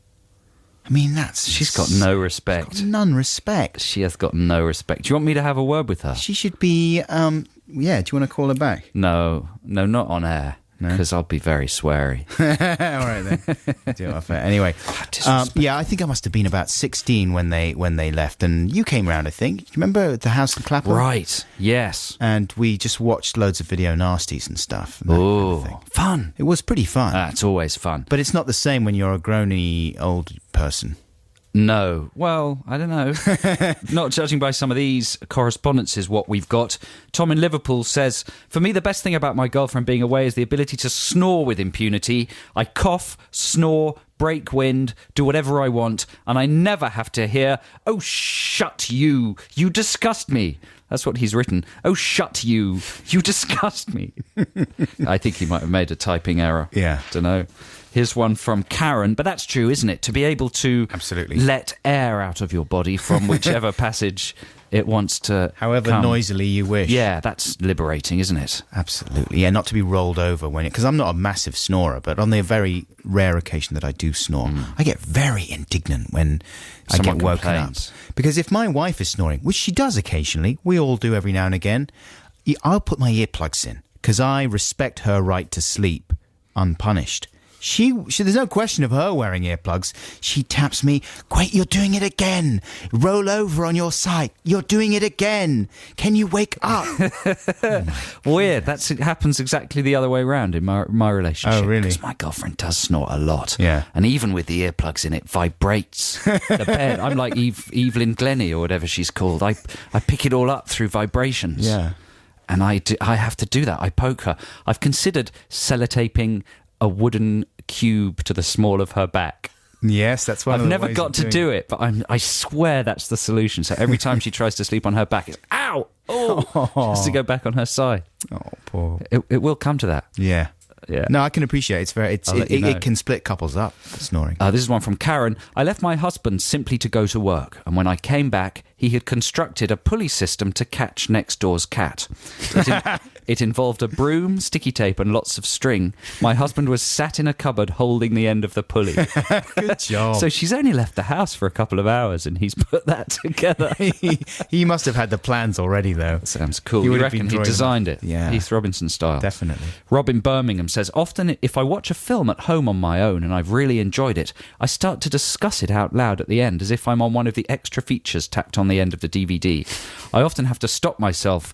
I mean, She's got no respect. She's got none respect. She has got no respect. Do you want me to have a word with her? She should be, yeah, do you want to call her back? No, not on air. No? Because I'll be very sweary. All right, then. Do it off air. Anyway, yeah, I think I must have been about 16 when they left, and you came round, I think. Do you remember the House in Clapham? Right, yes. And we just watched loads of video nasties and stuff. And Oh, fun. It was pretty fun. That's always fun. But it's not the same when you're a grown-y old person. No. Well, I don't know. Not judging by some of these correspondences, what we've got. Tom in Liverpool says, for me, the best thing about my girlfriend being away is the ability to snore with impunity. I cough, snore, break wind, do whatever I want, and I never have to hear, oh, shut you. You disgust me. That's what he's written. Oh, shut you. You disgust me. I think he might have made a typing error. Yeah. Don't know. Here's one from Karen, but that's true, isn't it? To be able to Absolutely. let air out of your body from whichever passage it wants to However come. noisily you wish. Yeah, that's liberating, isn't it? Absolutely. Yeah, not to be rolled over because I'm not a massive snorer, but on the very rare occasion that I do snore, I get very indignant when Someone I get woken complains. up. Because if my wife is snoring, which she does occasionally, we all do every now and again, I'll put my earplugs in because I respect her right to sleep unpunished. She, there's no question of her wearing earplugs. She taps me, Quait, you're doing it again. Roll over on your side. You're doing it again. Can you wake up? Weird. It happens exactly the other way around in my relationship. Oh, really? Because my girlfriend does snort a lot. Yeah. And even with the earplugs in, it vibrates the bed. I'm like Evelyn Glennie or whatever she's called. I pick it all up through vibrations. Yeah. And I have to do that. I poke her. I've considered sellotaping a wooden cube to the small of her back. Yes, that's one of the I've never ways got of to doing do it, but I swear that's the solution. So every time she tries to sleep on her back, it's ow, oh, she has to go back on her side. Oh, poor. It will come to that. Yeah. Yeah. No, I can appreciate it. I'll let you know. It can split couples up, snoring. This is one from Karen. I left my husband simply to go to work, and when I came back, he had constructed a pulley system to catch next door's cat. It involved a broom, sticky tape, and lots of string. My husband was sat in a cupboard holding the end of the pulley. Good job. So she's only left the house for a couple of hours, and he's put that together. He must have had the plans already, though. Sounds cool. He You would have reckon been he drawing designed them. it? Yeah. Heath Robinson style. Definitely. Robin Birmingham says, often if I watch a film at home on my own and I've really enjoyed it, I start to discuss it out loud at the end as if I'm on one of the extra features tacked on the end of the DVD. I often have to stop myself,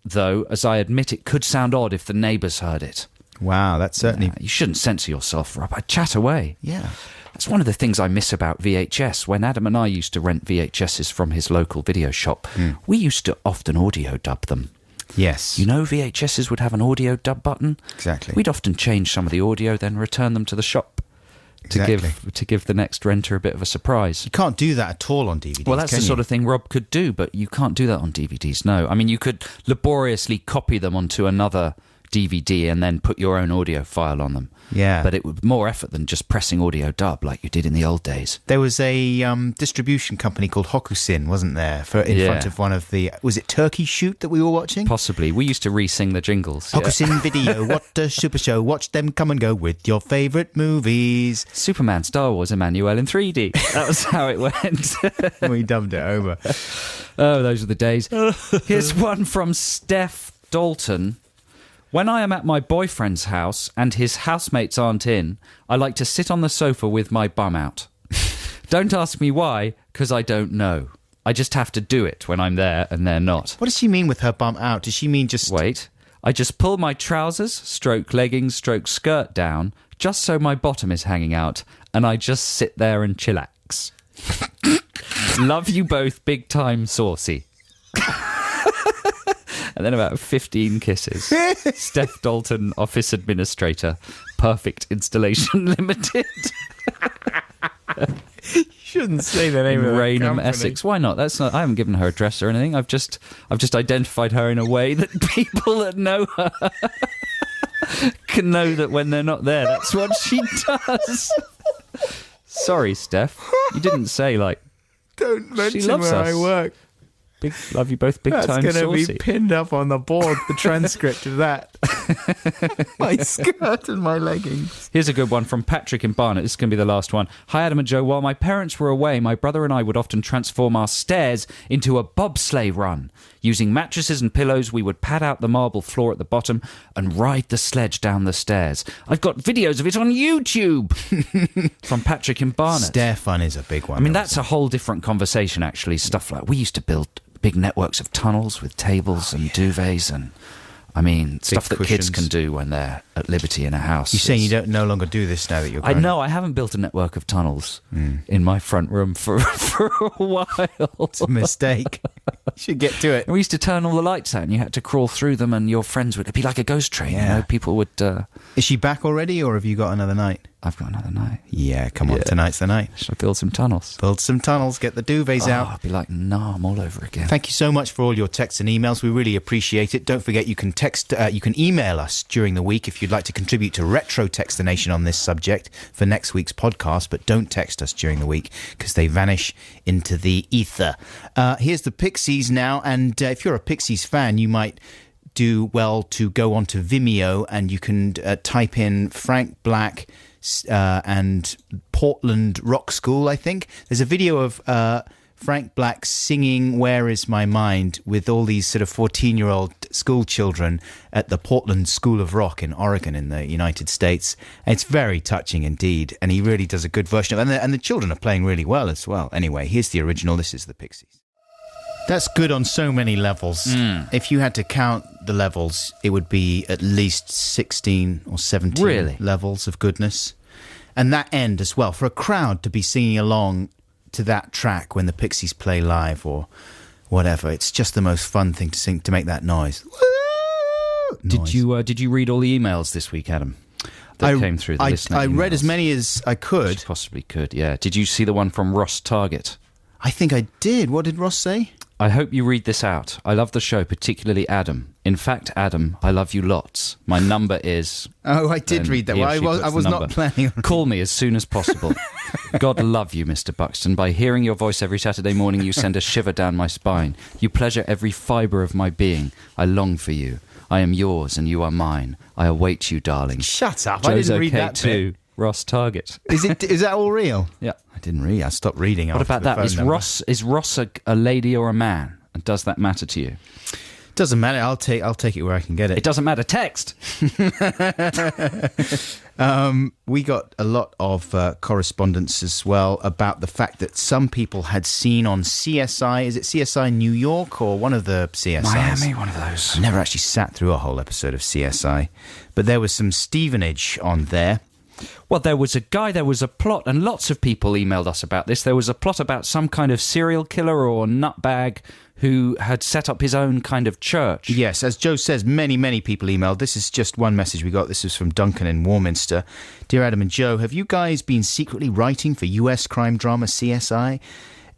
though, as I admit it could sound odd if the neighbours heard it. Wow, that's certainly... You shouldn't censor yourself, Rob. I chat away. Yeah. That's one of the things I miss about VHS. When Adam and I used to rent VHSs from his local video shop, we used to often audio dub them. Yes. You know, VHSs would have an audio dub button. Exactly. We'd often change some of the audio, then return them to the shop to give the next renter a bit of a surprise. You can't do that at all on DVDs. Well, that's the sort of thing Rob could do, but you can't do that on DVDs, no. I mean, you could laboriously copy them onto another DVD and then put your own audio file on them. Yeah. But it would be more effort than just pressing audio dub like you did in the old days. There was a distribution company called Hokusin, wasn't there? In front of one of the... Was it Turkey Shoot that we were watching? Possibly. We used to re-sing the jingles. Hokusin Video, what a super show. Watch them come and go with your favourite movies. Superman, Star Wars, Emmanuel in 3D. That was how it went. We dubbed it over. Oh, those are the days. Here's one from Steph Dalton. When I am at my boyfriend's house and his housemates aren't in, I like to sit on the sofa with my bum out. Don't ask me why, because I don't know. I just have to do it when I'm there and they're not. What does she mean with her bum out? Does she mean just... Wait. I just pull my trousers, stroke leggings, stroke skirt down, just so my bottom is hanging out, and I just sit there and chillax. Love you both, big time saucy. And then about 15 kisses. Steph Dalton, office administrator, Perfect Installation Limited. You shouldn't say the name of that Raynham, company. Essex. Why not? That's not. I haven't given her address or anything. I've just identified her in a way that people that know her can know that when they're not there, that's what she does. Sorry, Steph. You didn't say like. Don't mention loves where us. I work. Love you both big That's time going to saucy. be pinned up on the board, the transcript of that. My skirt and my leggings. Here's a good one from Patrick in Barnet. This is going to be the last one. Hi, Adam and Joe. While my parents were away, my brother and I would often transform our stairs into a bobsleigh run. Using mattresses and pillows, we would pad out the marble floor at the bottom and ride the sledge down the stairs. I've got videos of it on YouTube. From Patrick in Barnet. Stair fun is a big one. I mean, that's a whole different conversation, actually. Stuff like, we used to build big networks of tunnels with tables and duvets and, I mean, stuff that kids can do when they're at liberty in a house. You're saying you don't no longer do this now that you're grown? I know, I haven't built a network of tunnels in my front room for a while. It's a mistake. You should get to it. We used to turn all the lights out and you had to crawl through them and your friends would... It'd be like a ghost train, you know? People would... Is she back already or have you got another night? I've got another night. Yeah, come on, tonight's the night. Should I build some tunnels? Build some tunnels, get the duvets out. I'd be like, I'm all over again. Thank you so much for all your texts and emails. We really appreciate it. Don't forget you can you can email us during the week if you'd like to contribute to Retro Textination on this subject for next week's podcast, but don't text us during the week because they vanish into the ether. Here's the Pixies now, and if you're a Pixies fan, you might do well to go onto Vimeo and you can type in Frank Black and Portland Rock School, I think. There's a video of Frank Black singing Where Is My Mind with all these sort of 14-year-old school children at the Portland School of Rock in Oregon in the United States. It's very touching indeed, and he really does a good version of it. And the children are playing really well as well. Anyway, here's the original. This is the Pixies. That's good on so many levels. If you had to count the levels, it would be at least 16 or 17 levels of goodness. And that end as well, for a crowd to be singing along to that track when the Pixies play live or whatever, it's just the most fun thing to sing, to make that noise. Did you read all the emails this week, Adam? That came through the listener I read emails? as many as I could. Possibly could, yeah. Did you see the one from Ross Target? I think I did. What did Ross say? I hope you read this out. I love the show, particularly Adam. In fact, Adam, I love you lots. My number is... Oh, I did read that. Well, I was not planning on... Call me as soon as possible. God love you, Mr. Buxton. By hearing your voice every Saturday morning, you send a shiver down my spine. You pleasure every fibre of my being. I long for you. I am yours and you are mine. I await you, darling. Shut up. Joe's I didn't read okay that too. Ross Target. Is that all real? Yeah. I didn't read. I stopped reading. What about that? Is Ross a lady or a man? And does that matter to you? Doesn't matter. I'll take it where I can get it. It doesn't matter. Text. We got a lot of correspondence as well about the fact that some people had seen on CSI. Is it CSI New York or one of the CSIs? Miami, one of those. I've never actually sat through a whole episode of CSI, but there was some Stevenage on there. Well, there was a guy, there was a plot, and lots of people emailed us about this. There was a plot about some kind of serial killer or nutbag who had set up his own kind of church. Yes, as Joe says, many, many people emailed. This is just one message we got. This is from Duncan in Warminster. Dear Adam and Joe, have you guys been secretly writing for US crime drama CSI?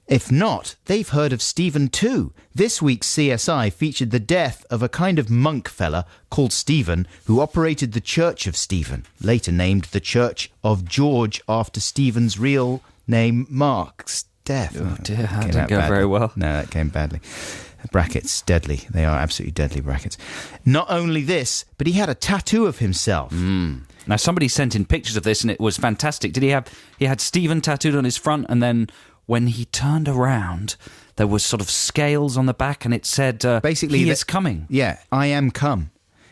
If not, they've heard of Stephen too. This week's CSI featured the death of a kind of monk fella called Stephen who operated the Church of Stephen, later named the Church of George after Stephen's real name, Mark's death. Oh dear, that didn't go very well. No, that came badly. Brackets, deadly. They are absolutely deadly brackets. Not only this, but he had a tattoo of himself. Now, somebody sent in pictures of this and it was fantastic. He had Stephen tattooed on his front, and then when he turned around, there was sort of scales on the back, and it said, basically, he is coming. Yeah, I am come.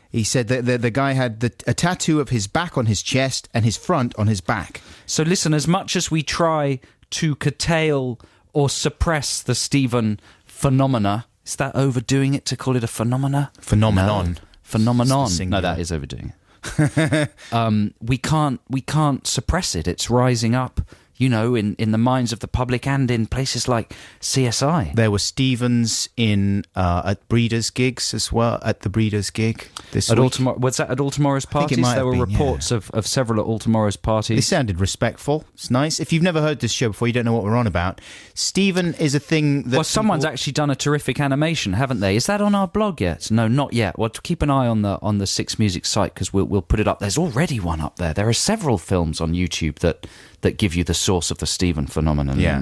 He said that the guy had a tattoo of his back on his chest and his front on his back. So listen, as much as we try to curtail or suppress the Stephen phenomena, is that overdoing it to call it a phenomena? Phenomenon. No. Phenomenon. No, that is overdoing it. We can't suppress it. It's rising up, you know, in the minds of the public and in places like CSI. There were Stevens at Breeders' gigs as well, at the Breeders' gig this week. Was that at Altamara's parties? There were reports of several at Altamara's parties. They sounded respectful. It's nice. If you've never heard this show before, you don't know what we're on about. Stephen is a thing that... Well, someone's actually done a terrific animation, haven't they? Is that on our blog yet? No, not yet. Well, keep an eye on the Six Music site, because we'll put it up. There's already one up there. There are several films on YouTube that give you the source of the Stephen phenomenon. Yeah.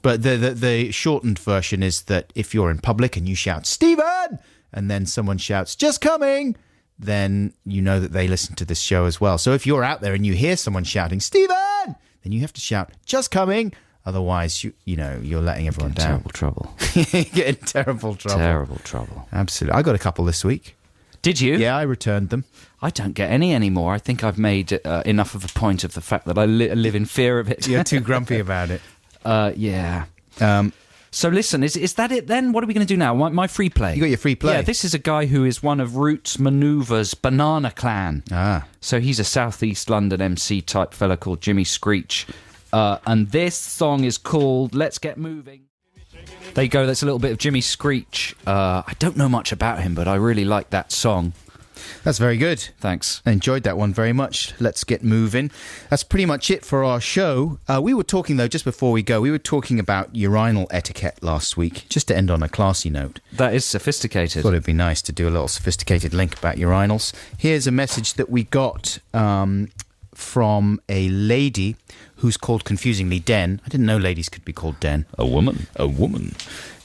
But the shortened version is that if you're in public and you shout, Stephen, and then someone shouts, just coming, then you know that they listen to this show as well. So if you're out there and you hear someone shouting, Stephen, then you have to shout, just coming. Otherwise, you're letting everyone down. Terrible trouble. Get in terrible trouble. Terrible trouble. Absolutely. I got a couple this week. Did you? Yeah, I returned them. I don't get any anymore. I think I've made enough of a point of the fact that I live in fear of it. You're too grumpy about it. Yeah. So listen, is that it then? What are we going to do now? My free play. You got your free play? Yeah, this is a guy who is one of Roots Manoeuvre's Banana Clan. So he's a Southeast London MC type fella called Jimmy Screech. And this song is called Let's Get Moving. There you go, that's a little bit of Jimmy Screech. I don't know much about him, but I really like that song. That's very good. Thanks. I enjoyed that one very much. Let's get moving. That's pretty much it for our show. We were talking, though, just before we go, we were talking about urinal etiquette last week, just to end on a classy note. That is sophisticated. Thought it'd be nice to do a little sophisticated link about urinals. Here's a message that we got from a lady who's called confusingly Den. I didn't know ladies could be called Den. A woman.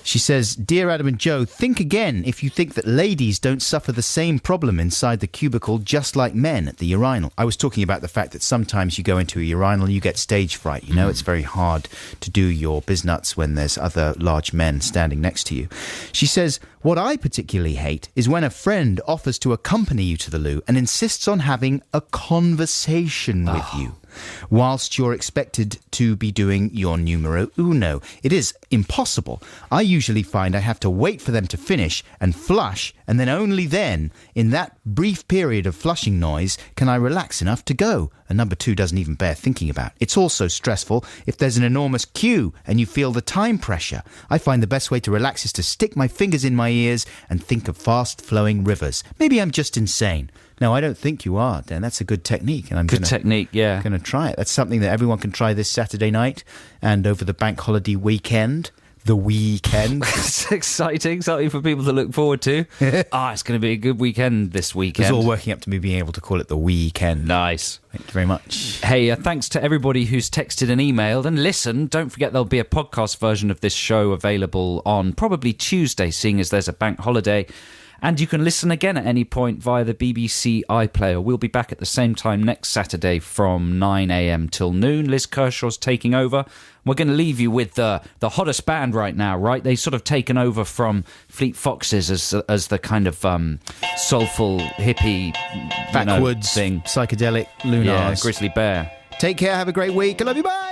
She says, Dear Adam and Joe, think again if you think that ladies don't suffer the same problem inside the cubicle just like men at the urinal. I was talking about the fact that sometimes you go into a urinal and you get stage fright. You know, it's very hard to do your biznuts when there's other large men standing next to you. She says, what I particularly hate is when a friend offers to accompany you to the loo and insists on having a conversation with you whilst you're expected to be doing your numero uno. It is impossible. I usually find I have to wait for them to finish and flush, and then only then, in that brief period of flushing noise, can I relax enough to go. And number 2 doesn't even bear thinking about. It's also stressful if there's an enormous queue and you feel the time pressure. I find the best way to relax is to stick my fingers in my ears and think of fast-flowing rivers. Maybe I'm just insane. No, I don't think you are, Dan. That's a good technique. And I'm Good technique, yeah. going to try it. That's something that everyone can try this Saturday night and over the bank holiday weekend. The weekend. It's exciting. Something for people to look forward to. It's going to be a good weekend this weekend. It's all working up to me being able to call it the weekend. Nice. Thank you very much. Hey, thanks to everybody who's texted and emailed. And listen, don't forget there'll be a podcast version of this show available on probably Tuesday, seeing as there's a bank holiday. And you can listen again at any point via the BBC iPlayer. We'll be back at the same time next Saturday from 9 a.m. till noon. Liz Kershaw's taking over. We're going to leave you with the hottest band right now, right? They've sort of taken over from Fleet Foxes as the kind of soulful, hippie, backwoods thing. Psychedelic, Lunars. Yeah, Grizzly Bear. Take care. Have a great week. I love you. Bye.